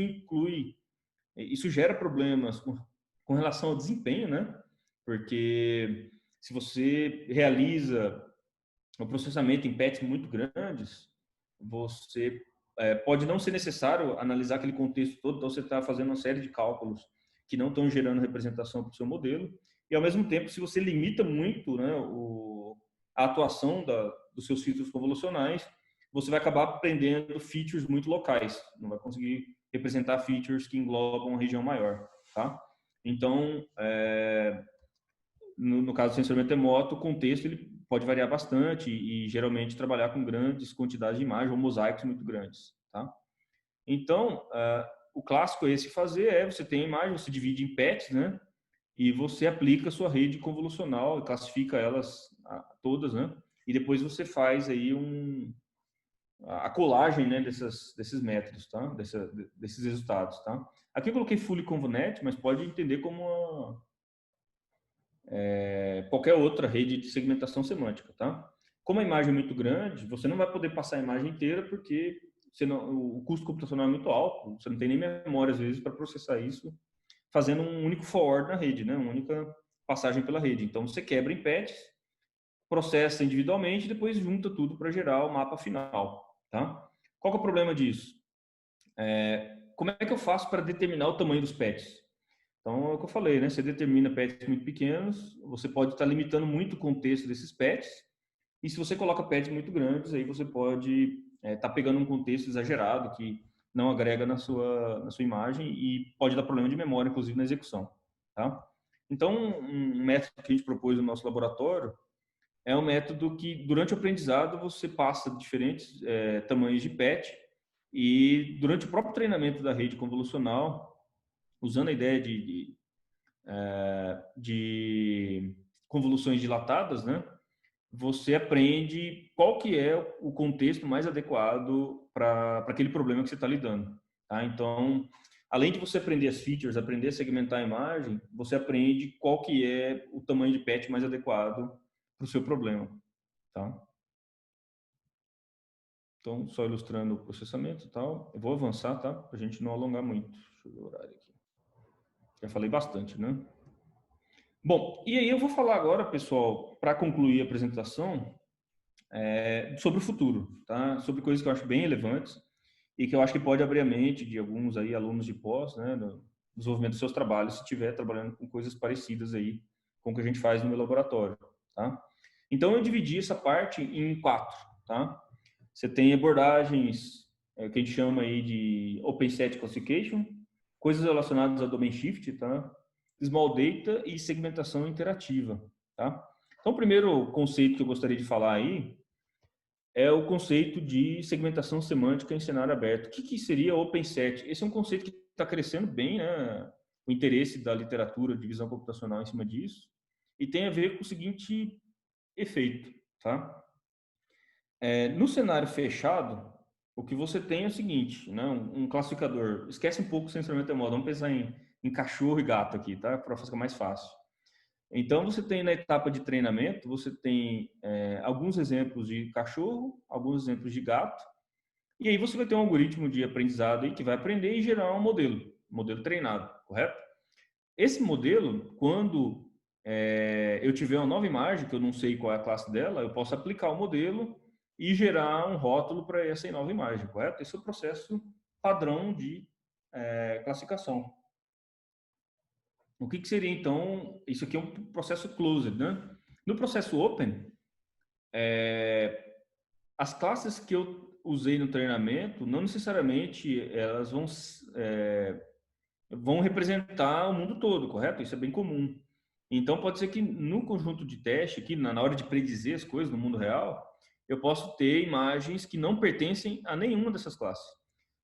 isso gera problemas com relação ao desempenho, né? Porque se você realiza o processamento em patches muito grandes, você pode não ser necessário analisar aquele contexto todo, então você está fazendo uma série de cálculos que não estão gerando representação para o seu modelo, e ao mesmo tempo, se você limita muito, né, a atuação dos seus filtros convolucionais, você vai acabar aprendendo features muito locais, não vai conseguir representar features que englobam uma região maior, tá? Então, no caso do sensoramento remoto, o contexto ele pode variar bastante e geralmente trabalhar com grandes quantidades de imagem ou mosaicos muito grandes, tá? Então, o clássico esse fazer você tem a imagem, você divide em patches, né? E você aplica a sua rede convolucional e classifica elas todas, né? E depois você faz aí a colagem, né, desses métodos, tá? Desses resultados, tá? Aqui eu coloquei Fully Convnet, mas pode entender como qualquer outra rede de segmentação semântica, tá? Como a imagem é muito grande, você não vai poder passar a imagem inteira porque o custo computacional é muito alto, você não tem nem memória, às vezes, para processar isso, fazendo um único forward na rede, né? Uma única passagem pela rede. Então, você quebra em patches, processa individualmente e depois junta tudo para gerar o mapa final, tá? Qual que é o problema disso? Como é que eu faço para determinar o tamanho dos patches? Então, é o que eu falei, né? Você determina patches muito pequenos, você pode estar limitando muito o contexto desses patches, e se você coloca patches muito grandes, aí você pode estar pegando um contexto exagerado que não agrega na sua imagem e pode dar problema de memória, inclusive na execução, tá? Então, um método que a gente propôs no nosso laboratório é um método que, durante o aprendizado, você passa diferentes tamanhos de patch e, durante o próprio treinamento da rede convolucional, usando a ideia de convoluções dilatadas, né? Você aprende qual que é o contexto mais adequado para aquele problema que você está lidando. Tá? Então, além de você aprender as features, aprender a segmentar a imagem, você aprende qual que é o tamanho de patch mais adequado para o seu problema. Tá? Então, só ilustrando o processamento e tal. Eu vou avançar, tá? Para a gente não alongar muito. Deixa eu ver o horário aqui. Já falei bastante, né? Bom, e aí eu vou falar agora, pessoal, para concluir a apresentação, sobre o futuro, tá? Sobre coisas que eu acho bem relevantes e que eu acho que pode abrir a mente de alguns aí alunos de pós, né, no desenvolvimento dos seus trabalhos, se estiver trabalhando com coisas parecidas aí com o que a gente faz no meu laboratório, tá? Então eu dividi essa parte em 4, tá? Você tem abordagens que a gente chama aí de Open Set Classification, coisas relacionadas a Domain Shift, tá? Small Data e segmentação interativa, tá? Então, o primeiro conceito que eu gostaria de falar aí é o conceito de segmentação semântica em cenário aberto. O que seria OpenSet? Esse é um conceito que está crescendo bem, né? O interesse da literatura de visão computacional em cima disso, e tem a ver com o seguinte efeito, tá? No cenário fechado, o que você tem é o seguinte, né? Um classificador. Esquece um pouco o censuramento remoto, vamos pensar em cachorro e gato aqui, tá? Para ficar mais fácil. Então, você tem na etapa de treinamento, você tem alguns exemplos de cachorro, alguns exemplos de gato, e aí você vai ter um algoritmo de aprendizado aí que vai aprender e gerar um modelo treinado, correto? Esse modelo, quando eu tiver uma nova imagem, que eu não sei qual é a classe dela, eu posso aplicar o modelo e gerar um rótulo para essa nova imagem, correto? Esse é o processo padrão de classificação. O que seria, então, isso aqui é um processo closed, né? No processo open, as classes que eu usei no treinamento, não necessariamente elas vão representar o mundo todo, correto? Isso é bem comum. Então, pode ser que no conjunto de teste, aqui, na hora de predizer as coisas no mundo real, eu posso ter imagens que não pertencem a nenhuma dessas classes.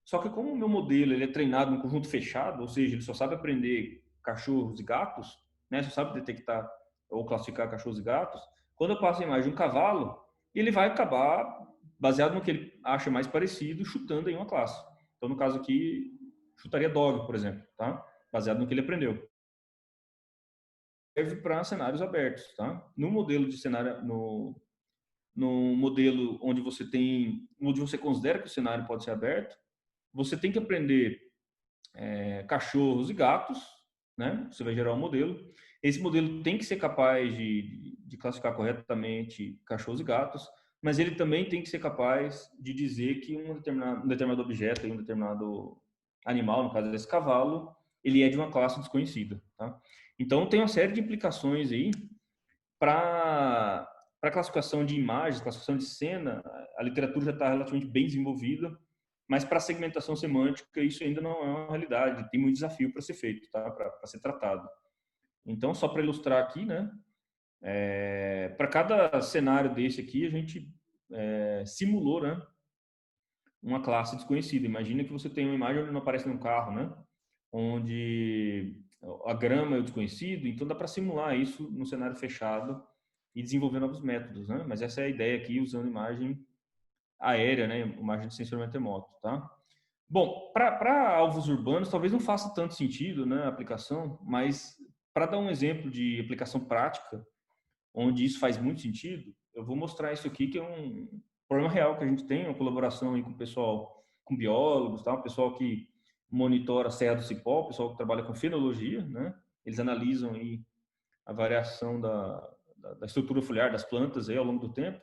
Só que como o meu modelo ele é treinado no conjunto fechado, ou seja, ele só sabe aprender cachorros e gatos, né, só sabe detectar ou classificar cachorros e gatos, quando eu passo a imagem de um cavalo, ele vai acabar, baseado no que ele acha mais parecido, chutando em uma classe. Então, no caso aqui, chutaria dog, por exemplo, tá? Baseado no que ele aprendeu. Serve para cenários abertos, tá? No modelo de cenário, no modelo onde você considera que o cenário pode ser aberto, você tem que aprender cachorros e gatos, né? Você vai gerar um modelo. Esse modelo tem que ser capaz de classificar corretamente cachorros e gatos, mas ele também tem que ser capaz de dizer que um determinado objeto, um determinado animal, no caso desse cavalo, ele é de uma classe desconhecida, tá? Então tem uma série de implicações aí para classificação de imagens, classificação de cena. A literatura já está relativamente bem desenvolvida, mas para segmentação semântica isso ainda não é uma realidade, tem muito desafio para ser feito, tá? Para ser tratado. Então, só para ilustrar aqui, né? Para cada cenário desse aqui, a gente simulou, né? Uma classe desconhecida. Imagina que você tem uma imagem onde não aparece nenhum carro, né? Onde a grama é o desconhecido, então dá para simular isso no cenário fechado e desenvolver novos métodos, né? Mas essa é a ideia aqui, usando imagem aérea, né? Imagem de sensor remoto, tá? Bom, para alvos urbanos, talvez não faça tanto sentido, né, a aplicação, mas para dar um exemplo de aplicação prática, onde isso faz muito sentido, eu vou mostrar isso aqui, que é um problema real que a gente tem, uma colaboração aí com o pessoal, com biólogos, tá? O pessoal que monitora a Serra do Cipó, o pessoal que trabalha com fenologia, né? Eles analisam aí a variação da estrutura foliar das plantas aí ao longo do tempo.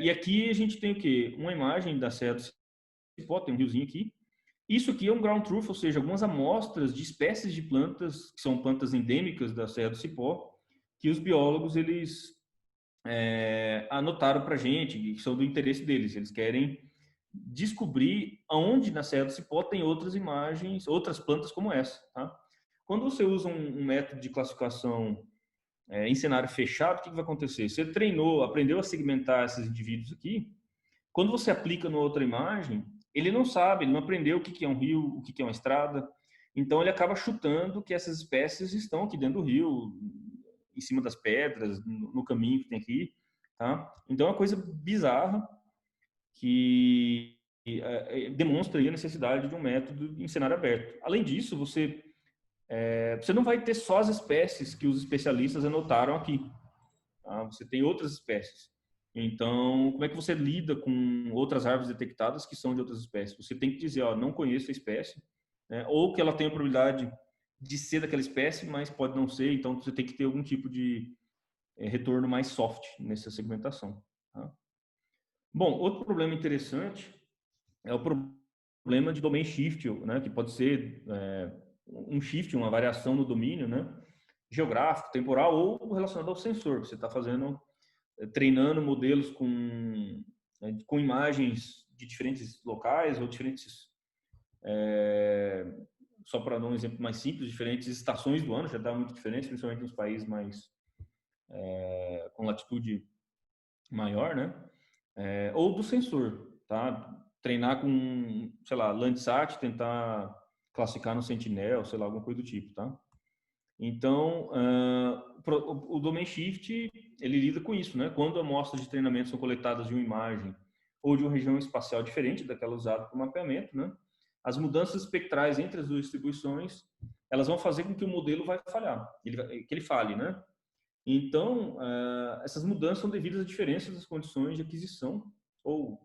E aqui a gente tem o quê? Uma imagem da Serra do Cipó, tem um riozinho aqui. Isso aqui é um ground truth, ou seja, algumas amostras de espécies de plantas, que são plantas endêmicas da Serra do Cipó, que os biólogos eles anotaram para a gente, que são do interesse deles. Eles querem descobrir aonde na Serra do Cipó tem outras imagens, outras plantas como essa. Tá? Quando você usa um método de classificação em cenário fechado, o que vai acontecer? Você treinou, aprendeu a segmentar esses indivíduos aqui. Quando você aplica numa outra imagem, ele não sabe, ele não aprendeu o que é um rio, o que é uma estrada. Então ele acaba chutando que essas espécies estão aqui dentro do rio, em cima das pedras, no caminho que tem aqui, tá? Então é uma coisa bizarra que demonstra aí a necessidade de um método em cenário aberto. Além disso, você não vai ter só as espécies que os especialistas anotaram aqui. Tá? Você tem outras espécies. Então, como é que você lida com outras árvores detectadas que são de outras espécies? Você tem que dizer, ó, não conheço a espécie, né? Ou que ela tem a probabilidade de ser daquela espécie, mas pode não ser. Então, você tem que ter algum tipo de retorno mais soft nessa segmentação. Tá? Bom, outro problema interessante é o problema de domain shift, né? Que pode ser um shift, uma variação no domínio, né? Geográfico, temporal ou relacionado ao sensor. Você está fazendo treinando modelos com imagens de diferentes locais ou diferentes, só para dar um exemplo mais simples, diferentes estações do ano, já dá muito diferente, principalmente nos países mais com latitude maior, né? Ou do sensor, tá? Treinar com, sei lá, Landsat, tentar classificar no Sentinel, sei lá, alguma coisa do tipo, tá? Então, o Domain Shift, ele lida com isso, né? Quando amostras de treinamento são coletadas de uma imagem ou de uma região espacial diferente daquela usada para o mapeamento, né? As mudanças espectrais entre as duas distribuições, elas vão fazer com que o modelo vai falhar, que ele falhe, né? Então, essas mudanças são devidas à diferença das condições de aquisição ou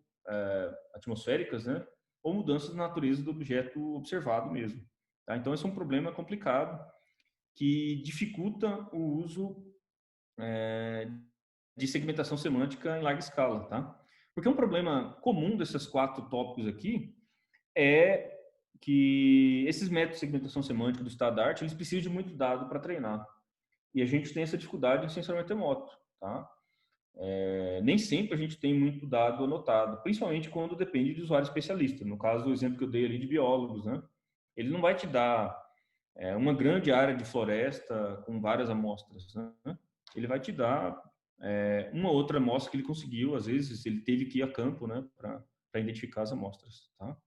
atmosféricas, né? Ou mudanças na natureza do objeto observado mesmo. Tá? Então, esse é um problema complicado que dificulta o uso de segmentação semântica em larga escala, tá? Porque um problema comum desses 4 tópicos aqui é que esses métodos de segmentação semântica do estado da arte, eles precisam de muito dado para treinar. E a gente tem essa dificuldade em sensoriamento remoto, tá? Nem sempre a gente tem muito dado anotado, principalmente quando depende de usuário especialista. No caso do exemplo que eu dei ali de biólogos, né? Ele não vai te dar uma grande área de floresta com várias amostras, né? Ele vai te dar uma outra amostra que ele conseguiu, às vezes ele teve que ir a campo, né, para identificar as amostras, tá?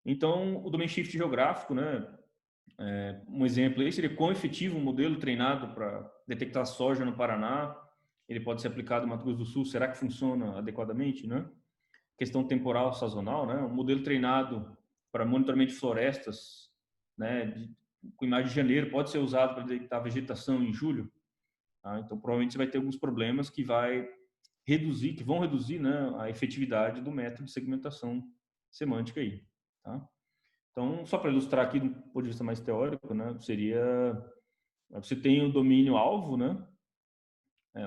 Então, o domain shift geográfico, né, um exemplo aí seria quão efetivo um modelo treinado para detectar soja no Paraná, ele pode ser aplicado no Mato Grosso do Sul, será que funciona adequadamente, né? Questão temporal, sazonal, né? Um modelo treinado para monitoramento de florestas, né, com imagem de janeiro, pode ser usado para detectar vegetação em julho, tá? Então, provavelmente você vai ter alguns problemas que vão reduzir, né, a efetividade do método de segmentação semântica aí, tá? Então, só para ilustrar aqui do ponto de vista mais teórico, né, seria você tem o domínio alvo, né,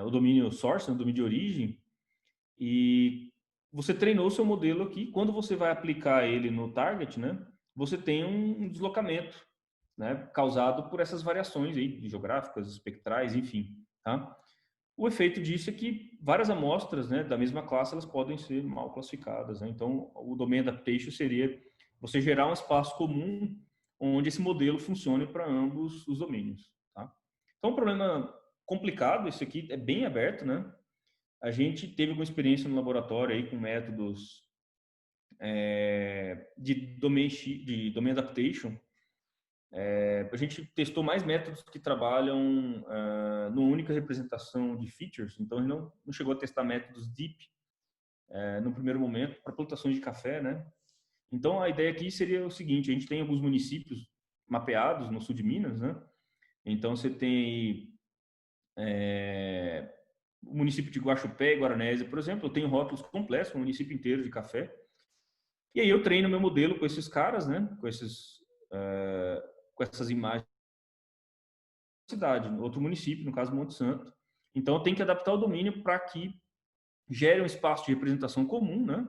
o domínio source, né, o domínio de origem, e você treinou o seu modelo aqui. Quando você vai aplicar ele no target, né, você tem um deslocamento, né, causado por essas variações aí, geográficas, espectrais, enfim, tá? O efeito disso é que várias amostras, né, da mesma classe, elas podem ser mal classificadas, né? Então, o domain adaptation seria você gerar um espaço comum onde esse modelo funcione para ambos os domínios, tá? Então, um problema complicado, esse aqui é bem aberto, né? A gente teve uma experiência no laboratório aí com métodos de domain adaptation. A gente testou mais métodos que trabalham numa única representação de features, então a gente não chegou a testar métodos deep no primeiro momento para plantações de café, né? Então a ideia aqui seria o seguinte: a gente tem alguns municípios mapeados no sul de Minas, né? Então você tem o município de Guaxupé e Guaranésia, por exemplo, eu tenho rótulos completos, um município inteiro de café. E aí eu treino meu modelo com esses caras, né? Com essas imagens da cidade, outro município, no caso Monte Santo. Então eu tenho que adaptar o domínio para que gere um espaço de representação comum, né?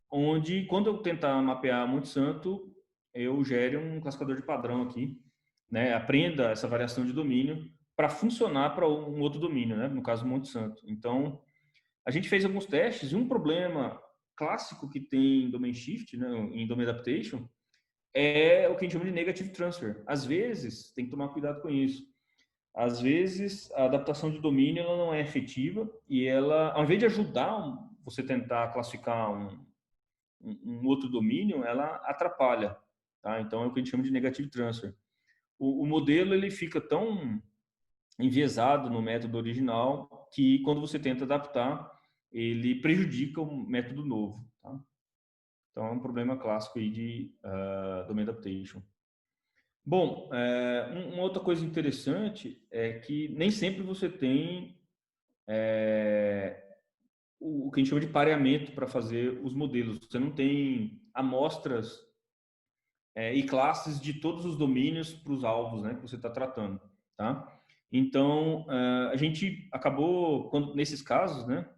Onde, quando eu tentar mapear Monte Santo, eu gere um classificador de padrão aqui, né? Aprenda essa variação de domínio para funcionar para um outro domínio, né? No caso Monte Santo. Então, a gente fez alguns testes e um problema clássico que tem em domain shift, né, em domain adaptation, é o que a gente chama de negative transfer. Às vezes, tem que tomar cuidado com isso. Às vezes, a adaptação de domínio ela não é efetiva e ela, ao invés de ajudar você tentar classificar um outro domínio, ela atrapalha, tá? Então, é o que a gente chama de negative transfer. O modelo ele fica tão enviesado no método original que, quando você tenta adaptar, ele prejudica o método novo, tá? Então, é um problema clássico aí de domain adaptation. Bom, uma outra coisa interessante é que nem sempre você tem o que a gente chama de pareamento para fazer os modelos. Você não tem amostras e classes de todos os domínios para os alvos, né, que você está tratando, tá? Então, a gente acabou, nesses casos, né,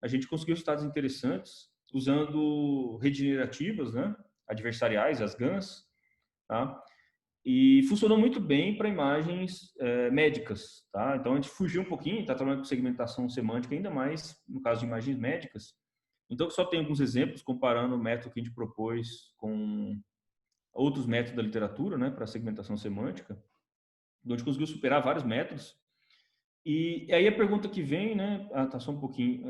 a gente conseguiu resultados interessantes usando redes generativas, né, adversariais, as GANs, tá? E funcionou muito bem para imagens médicas, tá? Então a gente fugiu um pouquinho, está trabalhando com segmentação semântica, ainda mais no caso de imagens médicas. Então só tem alguns exemplos comparando o método que a gente propôs com outros métodos da literatura, né, para segmentação semântica, onde a gente conseguiu superar vários métodos. E aí a pergunta que vem, né, tá só um pouquinho,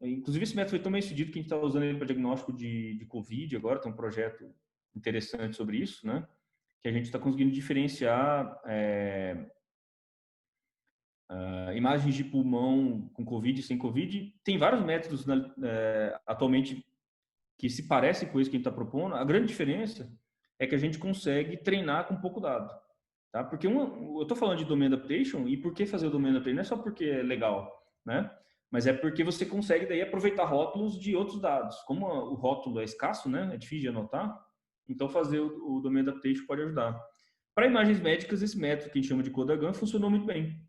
inclusive esse método foi tão bem sucedido que a gente está usando ele para diagnóstico de COVID agora, tem um projeto interessante sobre isso, né, que a gente está conseguindo diferenciar imagens de pulmão com COVID e sem COVID. Tem vários métodos atualmente que se parecem com isso que a gente está propondo. A grande diferença é que a gente consegue treinar com pouco dado. Tá? Porque eu estou falando de domain adaptation, e por que fazer o domain adaptation? Não é só porque é legal, né? Mas é porque você consegue daí aproveitar rótulos de outros dados. Como o rótulo é escasso, né? É difícil de anotar, então fazer o domain adaptation pode ajudar. Para imagens médicas, esse método que a gente chama de Codagan funcionou muito bem.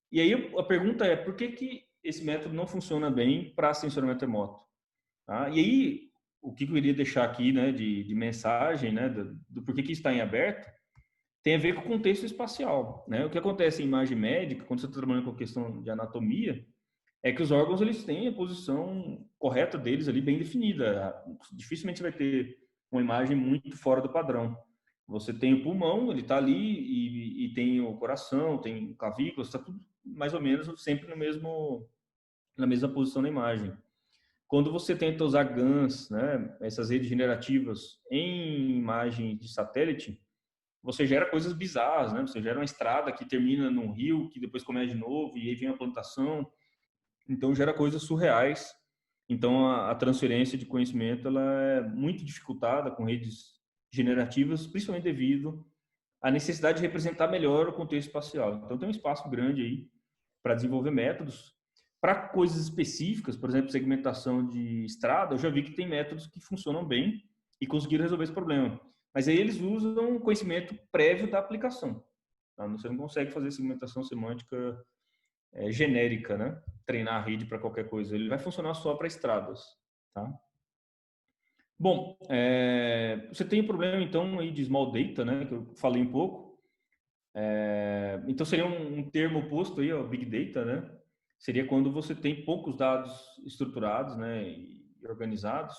E aí a pergunta é, por que esse método não funciona bem para sensoriamento remoto? Tá? E aí, o que eu queria deixar aqui, né, de mensagem, né, do porquê que está em aberto, tem a ver com o contexto espacial, né? O que acontece em imagem médica, quando você está trabalhando com a questão de anatomia, é que os órgãos eles têm a posição correta deles ali bem definida. Dificilmente você vai ter uma imagem muito fora do padrão. Você tem o pulmão, ele está ali, e tem o coração, tem clavículas, está tudo mais ou menos sempre na mesma posição na imagem. Quando você tenta usar GANs, né, essas redes generativas em imagem de satélite, você gera coisas bizarras, né? Você gera uma estrada que termina num rio, que depois começa de novo, e aí vem a plantação. Então, gera coisas surreais. Então, a transferência de conhecimento ela é muito dificultada com redes generativas, principalmente devido à necessidade de representar melhor o contexto espacial. Então, tem um espaço grande aí para desenvolver métodos. Para coisas específicas, por exemplo, segmentação de estrada, eu já vi que tem métodos que funcionam bem e conseguiram resolver esse problema. Mas aí eles usam conhecimento prévio da aplicação. Tá? Você não consegue fazer segmentação semântica genérica, né? Treinar a rede para qualquer coisa. Ele vai funcionar só para estradas. Tá? Bom, você tem o problema, então, aí de small data, né? Que eu falei um pouco. Então, seria um termo oposto aí ao big data, né? Seria quando você tem poucos dados estruturados, né? E organizados.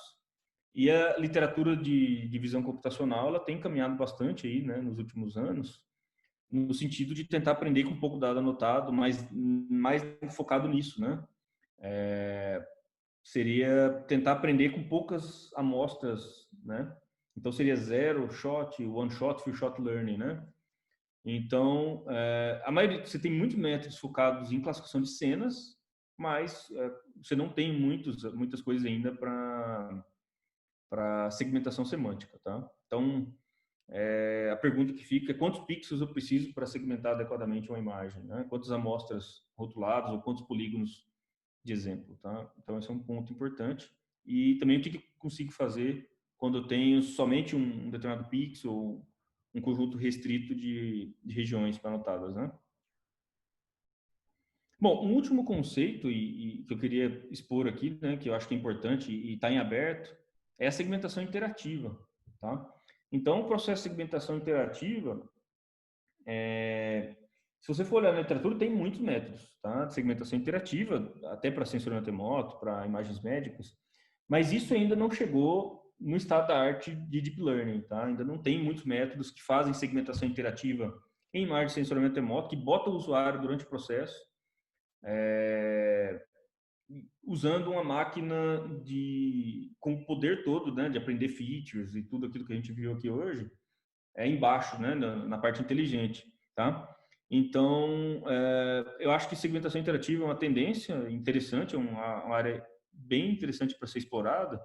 E a literatura de visão computacional, ela tem caminhado bastante aí, né? Nos últimos anos, no sentido de tentar aprender com pouco dado anotado, mas mais focado nisso, né? Seria tentar aprender com poucas amostras, né? Então seria zero shot, one shot, few shot learning, né? Então, a maioria, você tem muitos métodos focados em classificação de cenas, mas você não tem muitas coisas ainda para segmentação semântica, tá? Então, a pergunta que fica é quantos pixels eu preciso para segmentar adequadamente uma imagem, né? Quantas amostras rotuladas ou quantos polígonos de exemplo, tá? Então, esse é um ponto importante. E também o que eu consigo fazer quando eu tenho somente um determinado pixel ou um conjunto restrito de regiões anotadas, né? Bom, um último conceito e que eu queria expor aqui, né, que eu acho que é importante e está em aberto, é a segmentação interativa, tá? Então, o processo de segmentação interativa, se você for olhar na literatura, tem muitos métodos, tá? De segmentação interativa, até para sensoriamento remoto, para imagens médicas, mas isso ainda não chegou no estado da arte de deep learning, tá? Ainda não tem muitos métodos que fazem segmentação interativa em imagem de sensoriamento remoto, que bota o usuário durante o processo, usando uma máquina com o poder todo, né, de aprender features e tudo aquilo que a gente viu aqui hoje, embaixo, né, na parte inteligente, tá? Então, eu acho que segmentação interativa é uma tendência interessante, é uma área bem interessante para ser explorada,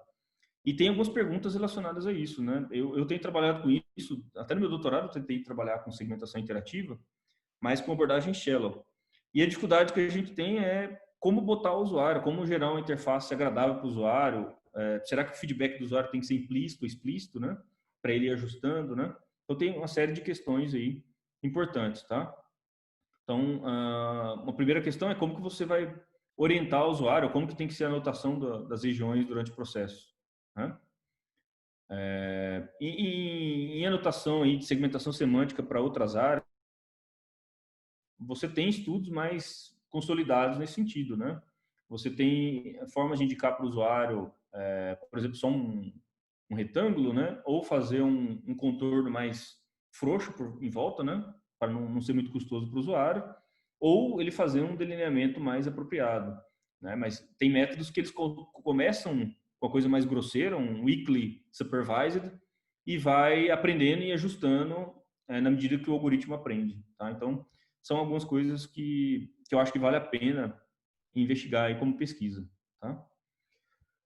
e tem algumas perguntas relacionadas a isso, né? Eu tenho trabalhado com isso, até no meu doutorado eu tentei trabalhar com segmentação interativa, mas com abordagem shallow. E a dificuldade que a gente tem é como botar o usuário, como gerar uma interface agradável para o usuário. Será que o feedback do usuário tem que ser implícito ou explícito, né? Para ele ir ajustando, né? Então, tem uma série de questões aí importantes, tá? Então, uma primeira questão é como que você vai orientar o usuário, como que tem que ser a anotação das regiões durante o processo, né? Em anotação aí de segmentação semântica para outras áreas, você tem estudos mais consolidados nesse sentido, né? Você tem formas de indicar para o usuário, por exemplo, só um retângulo, né? Ou fazer um contorno mais frouxo em volta, né? Para não ser muito custoso para o usuário, ou ele fazer um delineamento mais apropriado, né? Mas tem métodos que eles começam com a coisa mais grosseira, um weakly supervised, e vai aprendendo e ajustando na medida que o algoritmo aprende, tá? Então, são algumas coisas que eu acho que vale a pena investigar aí como pesquisa, tá?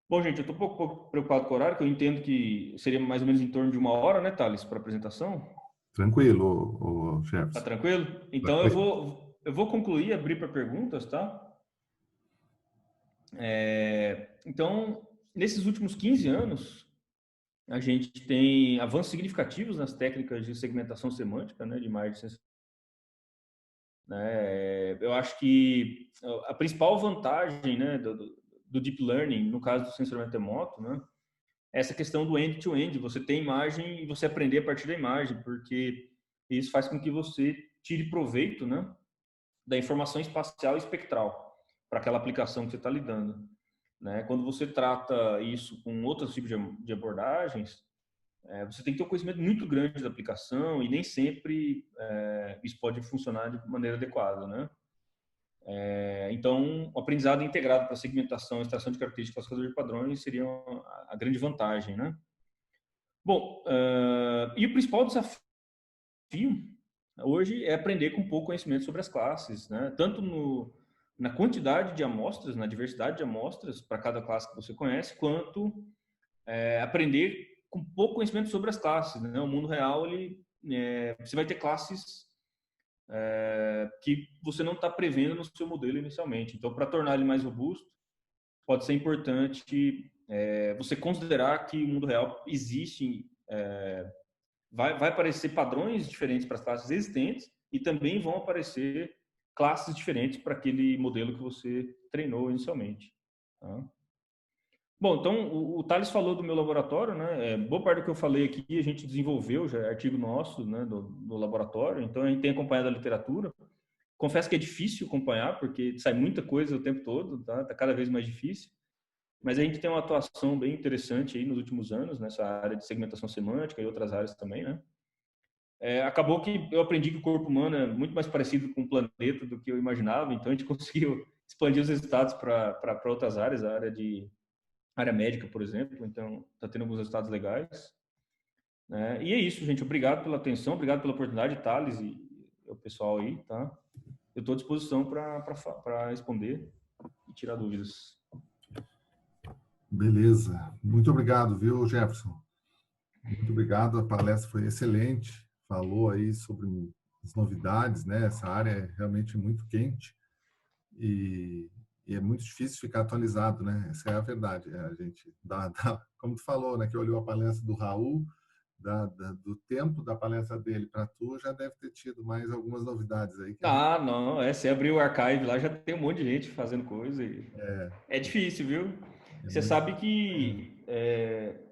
Bom, gente, eu estou um pouco preocupado com o horário, que eu entendo que seria mais ou menos em torno de 1 hora, né, Thales, para a apresentação. Tranquilo, Tá Jefferson. tranquilo? Então eu vou concluir, abrir para perguntas, tá? Então, nesses últimos 15 anos, a gente tem avanços significativos nas técnicas de segmentação semântica, né, de imagem, né? Eu acho que a principal vantagem, né, do deep learning, no caso do sensoriamento remoto, né, é essa questão do end-to-end. Você tem imagem e você aprender a partir da imagem, porque isso faz com que você tire proveito, né, da informação espacial e espectral para aquela aplicação que você está lidando, né? Quando você trata isso com outros tipos de abordagens, você tem que ter um conhecimento muito grande da aplicação e nem sempre isso pode funcionar de maneira adequada, né? Então, o aprendizado integrado para segmentação, extração de características, classificador de padrões seria a grande vantagem, né? Bom, e o principal desafio hoje é aprender com pouco conhecimento sobre as classes, né? Tanto na quantidade de amostras, na diversidade de amostras para cada classe que você conhece, quanto aprender com pouco conhecimento sobre as classes, né? O mundo real, você vai ter classes que você não está prevendo no seu modelo inicialmente. Então, para tornar ele mais robusto, pode ser importante você considerar que o mundo real existe, vai aparecer padrões diferentes para as classes existentes e também vão aparecer classes diferentes para aquele modelo que você treinou inicialmente. Tá? Bom, então o Thales falou do meu laboratório, né? Boa parte do que eu falei aqui a gente desenvolveu, já é artigo nosso, né, do laboratório, então a gente tem acompanhado a literatura. Confesso que é difícil acompanhar, porque sai muita coisa o tempo todo, tá? Tá cada vez mais difícil. Mas a gente tem uma atuação bem interessante aí nos últimos anos, nessa área de segmentação semântica e outras áreas também, né? Acabou que eu aprendi que o corpo humano é muito mais parecido com o planeta do que eu imaginava, então a gente conseguiu expandir os resultados para outras áreas, a área médica, por exemplo, então está tendo alguns resultados legais. Né? E é isso, gente. Obrigado pela atenção, obrigado pela oportunidade, Thales e o pessoal aí, tá? Eu estou à disposição para responder e tirar dúvidas. Beleza. Muito obrigado, viu, Jefferson? Muito obrigado. A palestra foi excelente. Falou aí sobre as novidades, né? Essa área é realmente muito quente e é muito difícil ficar atualizado, né? Essa é a verdade. A gente como tu falou, né? Que olhou a palestra do Raul, do tempo da palestra dele para tu, já deve ter tido mais algumas novidades aí. Ah, não, você abriu o archive lá, já tem um monte de gente fazendo coisa. É difícil, viu? Você muito. sabe que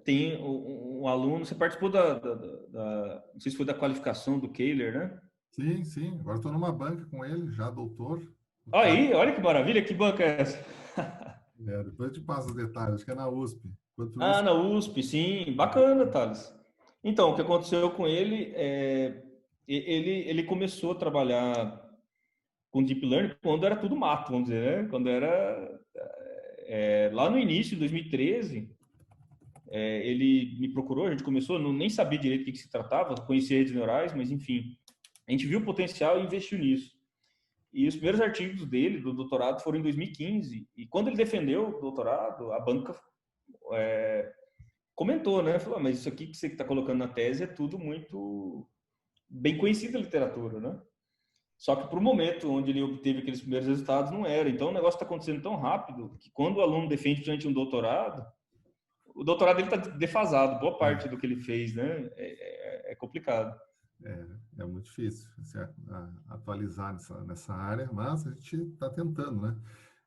tem um aluno, você participou não sei se foi da qualificação do Kehler, né? Sim, sim. Agora estou numa banca com ele, já doutor. Aí, olha que maravilha, que banca é essa? Depois eu te passo os detalhes, acho que é na USP. Enquanto Ah, isso, na USP, sim, bacana, Thales. Então, o que aconteceu com ele ele começou a trabalhar com Deep Learning quando era tudo mato, vamos dizer, né? Quando era lá no início, em 2013, ele me procurou, a gente começou, nem sabia direito do que se tratava, conhecia redes neurais, mas enfim, a gente viu o potencial e investiu nisso. E os primeiros artigos dele, do doutorado, foram em 2015. E quando ele defendeu o doutorado, a banca comentou, né? Falou, mas isso aqui que você está colocando na tese é tudo muito bem conhecido na literatura, né? Só que para o momento onde ele obteve aqueles primeiros resultados, não era. Então, o negócio está acontecendo tão rápido que quando o aluno defende diante de um doutorado, o doutorado dele está defasado. Boa parte do que ele fez, né? É complicado. é muito difícil atualizar nessa área, mas a gente está tentando, né?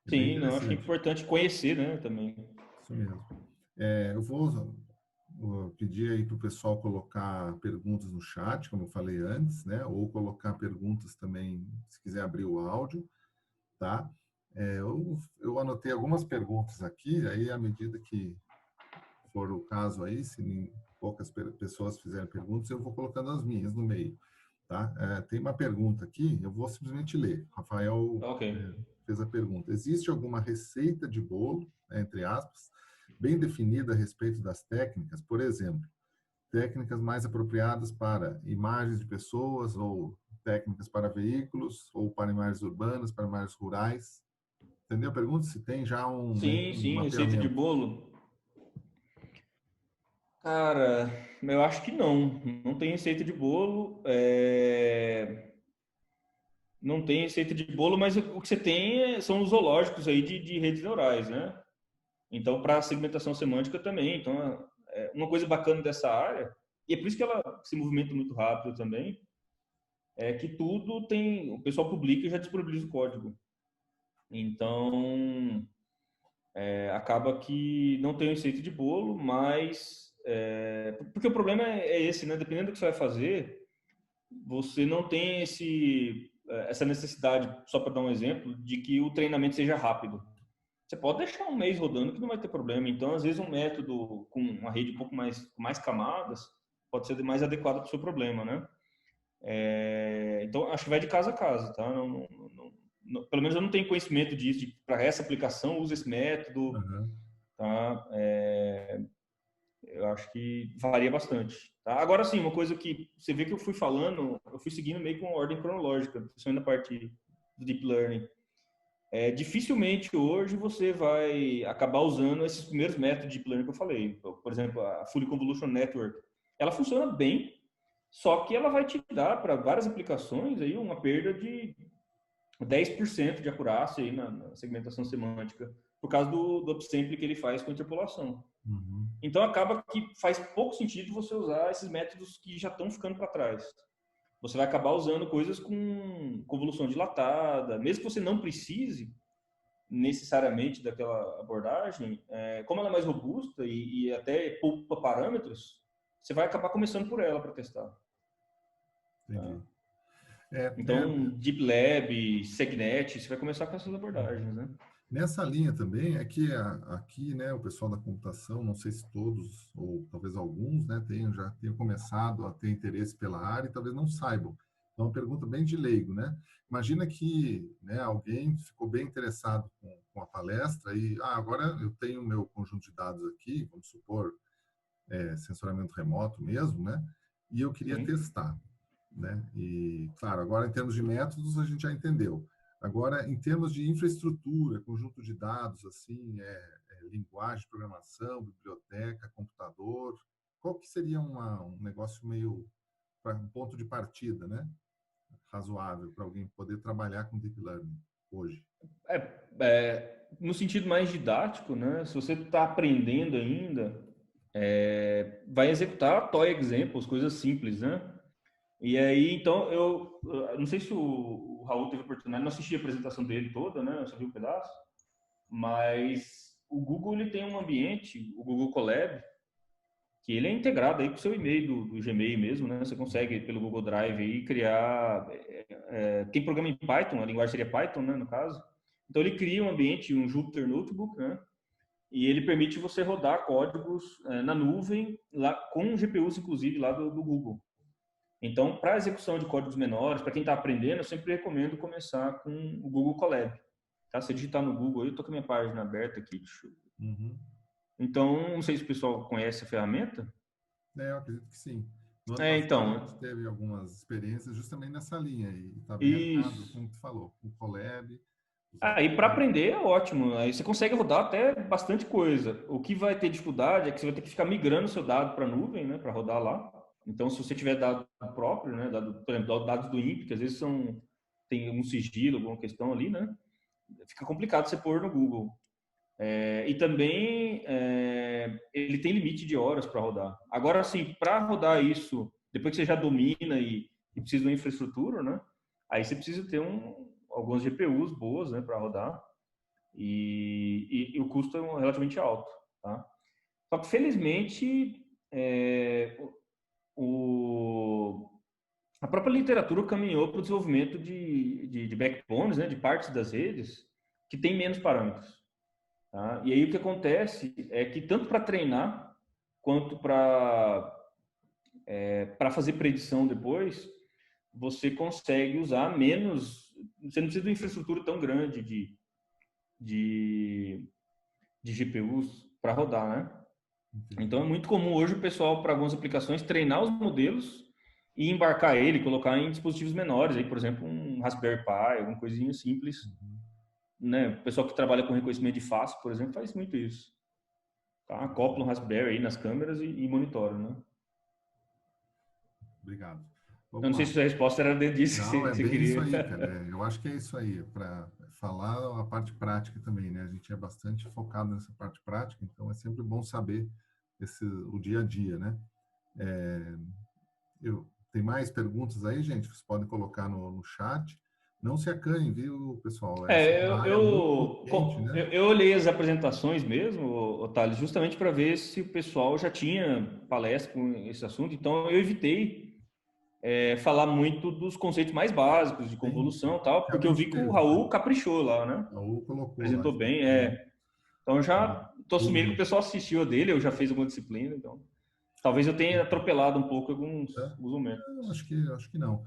É bem Sim, não, acho que é interessante. importante conhecer, né, também. Isso mesmo. Eu vou pedir aí para o pessoal colocar perguntas no chat, como eu falei antes, né? Ou colocar perguntas também, se quiser abrir o áudio, tá? Eu anotei algumas perguntas aqui, aí à medida que for o caso aí, se poucas pessoas fizerem perguntas, eu vou colocando as minhas no meio, tá? Tem uma pergunta aqui, eu vou simplesmente ler. Rafael Ok. fez a pergunta. Existe alguma receita de bolo, entre aspas, bem definida a respeito das técnicas? Por exemplo, técnicas mais apropriadas para imagens de pessoas ou técnicas para veículos ou para imagens urbanas, para imagens rurais? Entendeu? Pergunta se tem já um Sim, receita de mapeamento. bolo. Cara, eu acho que não. Não tem receita de bolo. Não tem receita de bolo, mas o que você tem são os zoológicos aí de redes neurais, né? Então, para segmentação semântica também. Então, uma coisa bacana dessa área, e é por isso que ela se movimenta muito rápido também, é que tudo tem, o pessoal publica e já disponibiliza o código. Então, acaba que não tem receita de bolo, mas porque o problema é esse, né? Dependendo do que você vai fazer, você não tem essa necessidade, só para dar um exemplo, de que o treinamento seja rápido. você pode deixar um mês rodando que não vai ter problema. Então, às vezes, um método com uma rede um pouco com mais camadas pode ser mais adequado para o seu problema, né? Então, acho que vai de caso a caso, tá? Pelo menos eu não tenho conhecimento disso, para essa aplicação, usa esse método, Uhum. tá? Eu acho que varia bastante, tá? Agora, sim, uma coisa que você vê que eu fui falando, eu fui seguindo meio com ordem cronológica, principalmente na parte do Deep Learning. Dificilmente hoje você vai acabar usando esses primeiros métodos de Deep Learning que eu falei. Por exemplo, a Fully Convolution Network, ela funciona bem, só que ela vai te dar para várias aplicações aí uma perda de 10% de acurácia aí na segmentação semântica, por causa do upsample que ele faz com interpolação. Uhum. Então acaba que faz pouco sentido você usar esses métodos que já estão ficando para trás. Você vai acabar usando coisas com convolução dilatada, mesmo que você não precise necessariamente daquela abordagem, como ela é mais robusta e até poupa parâmetros, você vai acabar começando por ela para testar. Entendi. Tá? Então, Deep Lab, SegNet, você vai começar com essas abordagens, né? Nessa linha também é que aqui, né, o pessoal da computação, não sei se todos ou talvez alguns, né, já tenham começado a ter interesse pela área e talvez não saibam. Então, uma pergunta bem de leigo, né? Imagina que, né, alguém ficou bem interessado com a palestra e agora eu tenho o meu conjunto de dados aqui, vamos supor, sensoramento remoto mesmo, né? E eu queria Sim. testar, né? E, claro, agora em termos de métodos a gente já entendeu. Agora, em termos de infraestrutura, conjunto de dados, assim, linguagem de programação, biblioteca, computador, qual que seria um negócio meio, um ponto de partida, né? Razoável para alguém poder trabalhar com Deep Learning hoje? No sentido mais didático, né? Se você está aprendendo ainda, vai executar toy examples, coisas simples, né? E aí, então, eu não sei se o Raul teve oportunidade, não assisti a apresentação dele toda, né? Eu só vi um pedaço, mas o Google ele tem um ambiente, o Google Colab, que ele é integrado aí com o seu e-mail do Gmail mesmo, né? Você consegue pelo Google Drive aí criar, quem programa em Python, a linguagem seria Python, né, no caso. Então ele cria um ambiente, um Jupyter Notebook, né? E ele permite você rodar códigos na nuvem, lá com GPUs inclusive lá do Google. Então, para execução de códigos menores, para quem está aprendendo, eu sempre recomendo começar com o Google Colab. Tá? Se digitar no Google, eu estou com a minha página aberta aqui. Uhum. Então, não sei se o pessoal conhece a ferramenta. Eu acredito que sim. No ano passado, a gente teve algumas experiências justamente nessa linha e está bem alinhado Isso. com o que tu falou, com o Colab. E para aprender é ótimo. Aí você consegue rodar até bastante coisa. O que vai ter dificuldade é que você vai ter que ficar migrando o seu dado para a nuvem, né, para rodar lá. Então, se você tiver dado próprio, né, por exemplo, dados do INPE, que às vezes tem um sigilo, alguma questão ali, né, fica complicado você pôr no Google. E também ele tem limite de horas para rodar. Agora, assim, para rodar isso, depois que você já domina e precisa de uma infraestrutura, né, aí você precisa ter algumas GPUs boas, né, para rodar. E o custo é relativamente alto, tá? Só que felizmente a própria literatura caminhou para o desenvolvimento de backbones, né, de partes das redes que tem menos parâmetros, tá? E aí o que acontece é que tanto para treinar quanto para fazer predição depois, você consegue usar menos, você não precisa de uma infraestrutura tão grande de GPUs para rodar, né? Entendi. Então é muito comum hoje o pessoal, para algumas aplicações, treinar os modelos e embarcar ele, colocar em dispositivos menores, aí, por exemplo, um Raspberry Pi, alguma coisinha simples. Uhum. Né? O pessoal que trabalha com reconhecimento de face, por exemplo, faz muito isso. Tá? Acopla um Raspberry aí nas câmeras e monitora, né? Obrigado. Eu Vamos não sei lá. se a resposta era dentro disso Não, que é você bem isso queria. aí, cara. Eu acho que é isso aí, para falar a parte prática também, né? A gente é bastante focado nessa parte prática, então é sempre bom saber o dia a dia, né? Tem mais perguntas aí, gente? Vocês podem colocar no chat. Não se acanhem, viu, pessoal? Essa é uma área muito, muito quente, né? Eu olhei as apresentações mesmo, Otávio, justamente para ver se o pessoal já tinha palestra com esse assunto. Então, eu evitei falar muito dos conceitos mais básicos de Sim, convolução e tal, porque eu realmente vi que o teve. Raul caprichou lá, né? A U colocou lá, Apresentou bem. exatamente. Então, eu já estou assumindo que o pessoal assistiu a dele, eu já fiz alguma disciplina, então talvez eu tenha atropelado um pouco alguns momentos. Não, acho que não.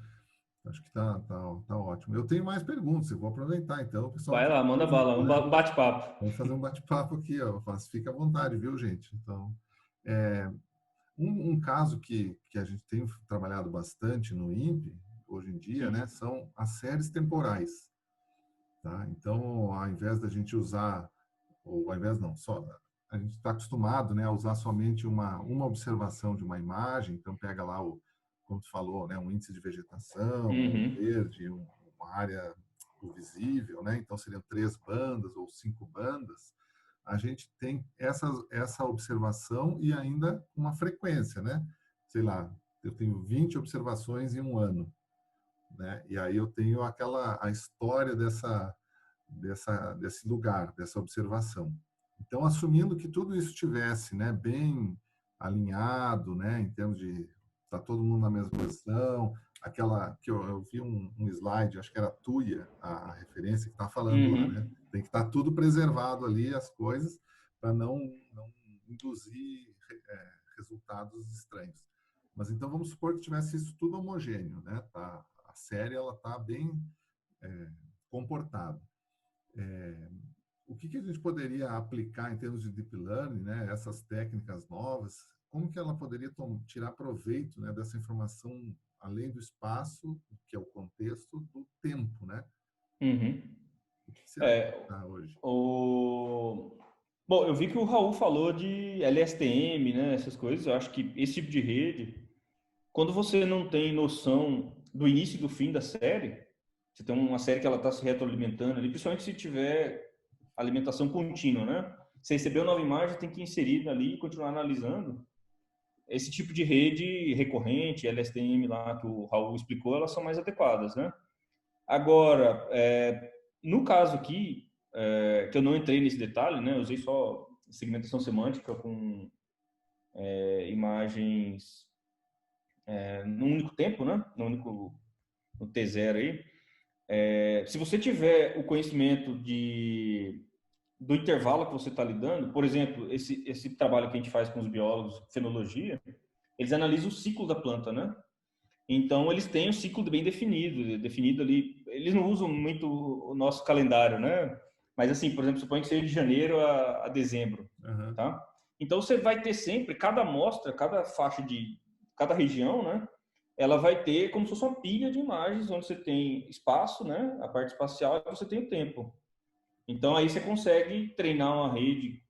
Acho que tá ótimo. Eu tenho mais perguntas, eu vou aproveitar, então, o pessoal Vai que lá, manda bala, um né? bate-papo. Vamos fazer um bate-papo aqui, ó. Fica à vontade, viu, gente? Então, é, um caso que a gente tem trabalhado bastante no INPE, hoje em dia, Sim. né, são as séries temporais, tá? Então, ao invés da gente usar, ou ao invés não, só a gente está acostumado, né, a usar somente uma observação de uma imagem, então pega lá como tu falou, né, um índice de vegetação, um Uhum. verde, uma área visível, né? Então seriam 3 bandas ou 5 bandas. A gente tem essa observação e ainda uma frequência, né? Sei lá, eu tenho 20 observações em um ano, né? E aí eu tenho a história desse lugar, dessa observação. Então, assumindo que tudo isso tivesse, né, bem alinhado, né, em termos de tá todo mundo na mesma posição, aquela que eu vi um slide, acho que era a Tuya, a referência que está falando lá, né? Uhum. Tem que estar tudo preservado ali, as coisas, para não induzir resultados estranhos. Mas então vamos supor que tivesse isso tudo homogêneo, né? Tá, a série ela tá bem comportada. O que a gente poderia aplicar em termos de deep learning, né? Essas técnicas novas, como que ela poderia tirar proveito, né, dessa informação além do espaço, que é o contexto, do tempo, né? Uhum. O que você acha É, que está hoje? Bom, eu vi que o Raul falou de LSTM, né, essas coisas. Eu acho que esse tipo de rede, quando você não tem noção do início e do fim da série, você tem uma série que ela está se retroalimentando ali, principalmente se tiver alimentação contínua, né? Você recebeu nova imagem, tem que inserir ali e continuar analisando. Esse tipo de rede recorrente, LSTM lá que o Raul explicou, elas são mais adequadas, né? Agora, no caso aqui, que eu não entrei nesse detalhe, né? Eu usei só segmentação semântica com imagens num único tempo, né? No T0 aí. Se você tiver o conhecimento do intervalo que você está lidando, por exemplo, esse trabalho que a gente faz com os biólogos, fenologia, eles analisam o ciclo da planta, né? Então, eles têm um ciclo bem definido ali. Eles não usam muito o nosso calendário, né? Mas, assim, por exemplo, suponha que seja de janeiro a dezembro, Uhum. tá? Então, você vai ter sempre, cada amostra, cada faixa cada região, né? Ela vai ter como se fosse uma pilha de imagens, onde você tem espaço, né? A parte espacial, e você tem o tempo. Então, aí você consegue treinar uma rede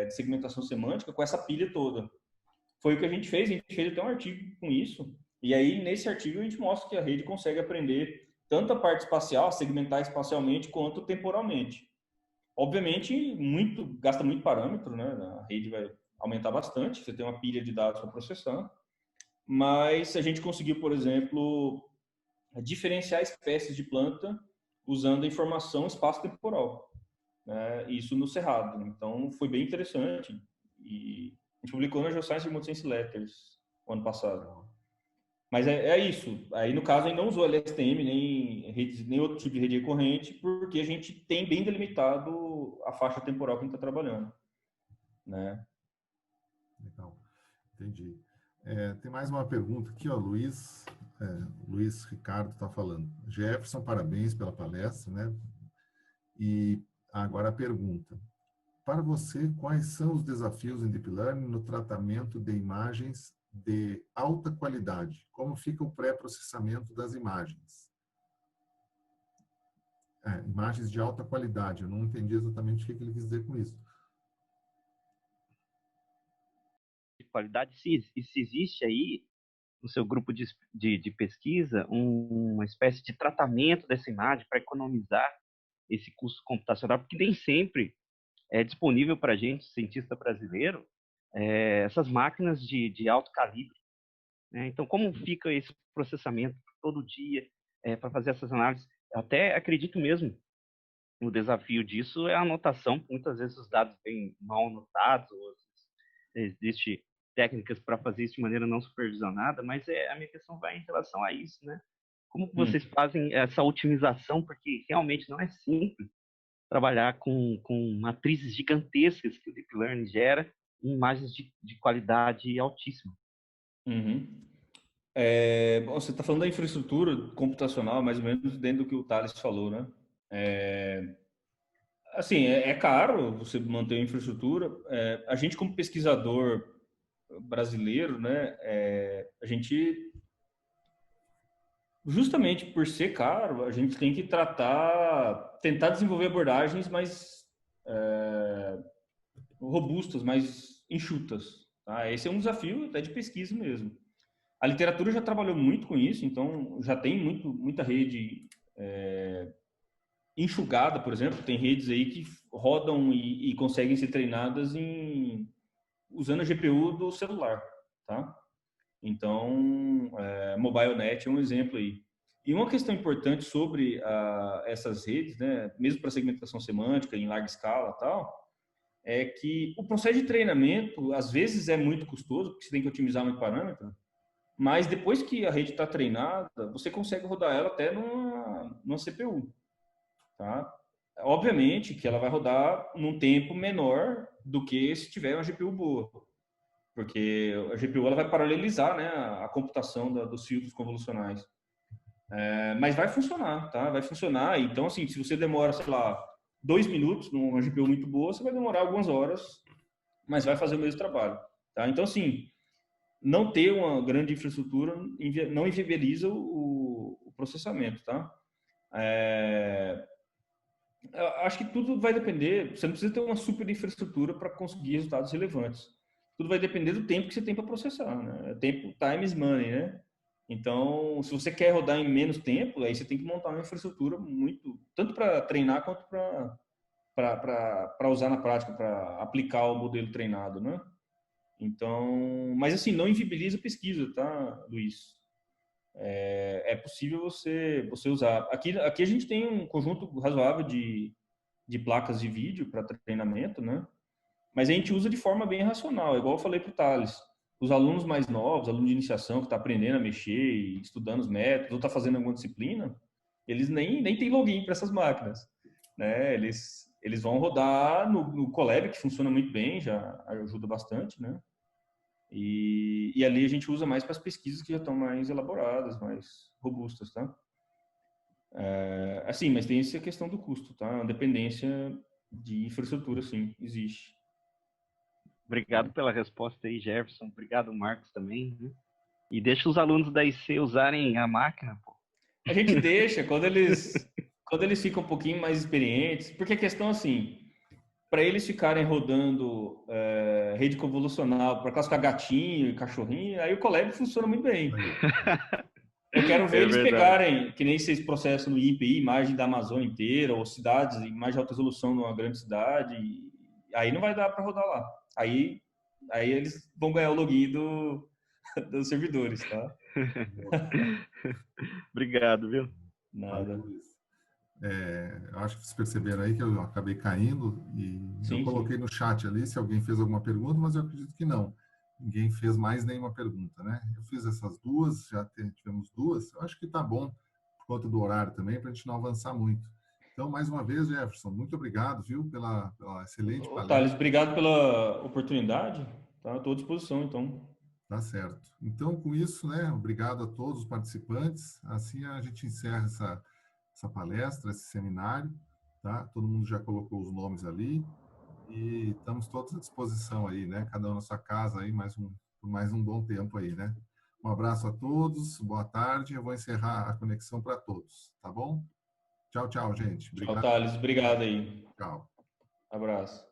de segmentação semântica com essa pilha toda. Foi o que a gente fez até um artigo com isso, e aí nesse artigo a gente mostra que a rede consegue aprender tanto a parte espacial, segmentar espacialmente, quanto temporalmente. Obviamente, gasta muito parâmetro, né? A rede vai aumentar bastante, você tem uma pilha de dados para processar, mas a gente conseguiu, por exemplo, diferenciar espécies de planta usando a informação espaço-temporal, né? Isso no Cerrado. Então, foi bem interessante. E a gente publicou na Geoscience Remote Science Letters o ano passado. Mas é isso. Aí, no caso, a gente não usou LSTM, nem outro tipo de rede recorrente, porque a gente tem bem delimitado a faixa temporal que a gente está trabalhando, né? Legal, entendi. Tem mais uma pergunta aqui, ó, Luiz Ricardo está falando. Jefferson, parabéns pela palestra, né? E agora a pergunta. Para você, quais são os desafios em Deep Learning no tratamento de imagens de alta qualidade? Como fica o pré-processamento das imagens? Imagens de alta qualidade. Eu não entendi exatamente o que ele quis dizer com isso. De qualidade, se existe aí no seu grupo de pesquisa uma espécie de tratamento dessa imagem para economizar esse custo computacional, porque nem sempre é disponível para a gente, cientista brasileiro, essas máquinas de alto calibre, né? Então, como fica esse processamento todo dia para fazer essas análises? Eu até acredito mesmo, o desafio disso é a anotação, porque muitas vezes os dados vêm mal anotados, ou existe técnicas para fazer isso de maneira não supervisionada, mas a minha questão vai em relação a isso, né? Como que vocês fazem essa otimização? Porque realmente não é simples trabalhar com matrizes gigantescas que o Deep Learning gera em imagens de qualidade altíssima. Uhum. Bom, você está falando da infraestrutura computacional, mais ou menos dentro do que o Thales falou, né? Assim, é caro você manter a infraestrutura. A gente, como pesquisador brasileiro, né, a gente, justamente por ser caro, a gente tem que tentar desenvolver abordagens mais robustas, mais enxutas. Tá? Esse é um desafio até de pesquisa mesmo. A literatura já trabalhou muito com isso, então já tem muita rede enxugada, por exemplo. Tem redes aí que rodam e conseguem ser treinadas usando a GPU do celular, tá? Então, MobileNet é um exemplo aí. E uma questão importante sobre essas redes, né, mesmo para segmentação semântica em larga escala e tal, é que o processo de treinamento, às vezes, é muito custoso, porque você tem que otimizar muito parâmetro, mas depois que a rede está treinada, você consegue rodar ela até numa CPU, tá? Obviamente que ela vai rodar num tempo menor do que se tiver uma GPU boa, porque a GPU ela vai paralelizar, né, a computação dos filtros convolucionais. Mas vai funcionar, tá? Vai funcionar. Então, assim, se você demora, sei lá, 2 minutos numa GPU muito boa, você vai demorar algumas horas, mas vai fazer o mesmo trabalho, tá? Então, assim, não ter uma grande infraestrutura não inviabiliza o processamento, tá? Eu acho que tudo vai depender. Você não precisa ter uma super infraestrutura para conseguir resultados relevantes. Tudo vai depender do tempo que você tem para processar, né? Time is money, né? Então, se você quer rodar em menos tempo, aí você tem que montar uma infraestrutura tanto para treinar quanto para usar na prática, para aplicar o modelo treinado, né? Então, mas assim, não inviabiliza a pesquisa, tá, Luiz? É possível você usar. Aqui a gente tem um conjunto razoável de placas de vídeo para treinamento, né? Mas a gente usa de forma bem racional, igual eu falei para o Thales. Os alunos mais novos, aluno de iniciação que está aprendendo a mexer e estudando os métodos, ou está fazendo alguma disciplina, eles nem têm login para essas máquinas, né? Eles vão rodar no Colab, que funciona muito bem, já ajuda bastante, né? E ali a gente usa mais para as pesquisas que já estão mais elaboradas, mais robustas, tá? Assim, mas tem essa questão do custo, tá? A dependência de infraestrutura, sim, existe. Obrigado pela resposta aí, Jefferson. Obrigado, Marcos, também. Né? E deixa os alunos da IC usarem a máquina, pô. A gente deixa quando eles ficam um pouquinho mais experientes, porque a questão, assim, para eles ficarem rodando rede convolucional para classificar gatinho e cachorrinho, aí o Colab funciona muito bem. Eu quero ver eles verdade. pegarem, que nem esses processos no IPI, imagem da Amazônia inteira, ou cidades, imagem de alta resolução numa grande cidade, aí não vai dar para rodar lá. Aí eles vão ganhar o login dos servidores, tá? Obrigado, viu? Nada. Luiz. Eu acho que vocês perceberam aí que eu acabei caindo e eu coloquei no chat ali se alguém fez alguma pergunta, mas eu acredito que não. Ninguém fez mais nenhuma pergunta, né? Eu fiz essas duas, já tivemos duas. Eu acho que tá bom, por conta do horário também, para a gente não avançar muito. Então, mais uma vez, Jefferson, muito obrigado, viu, pela excelente palestra. Thales, obrigado pela oportunidade. Tá? Estou à disposição, então. Tá certo. Então, com isso, né, obrigado a todos os participantes. Assim a gente encerra essa palestra, esse seminário, tá? Todo mundo já colocou os nomes ali e estamos todos à disposição aí, né? Cada um na sua casa aí, por mais um bom tempo aí, né? Um abraço a todos, boa tarde. Eu vou encerrar a conexão para todos, tá bom? Tchau, tchau, gente. Obrigado. Tchau, Thales. Obrigado aí. Tchau. Abraço.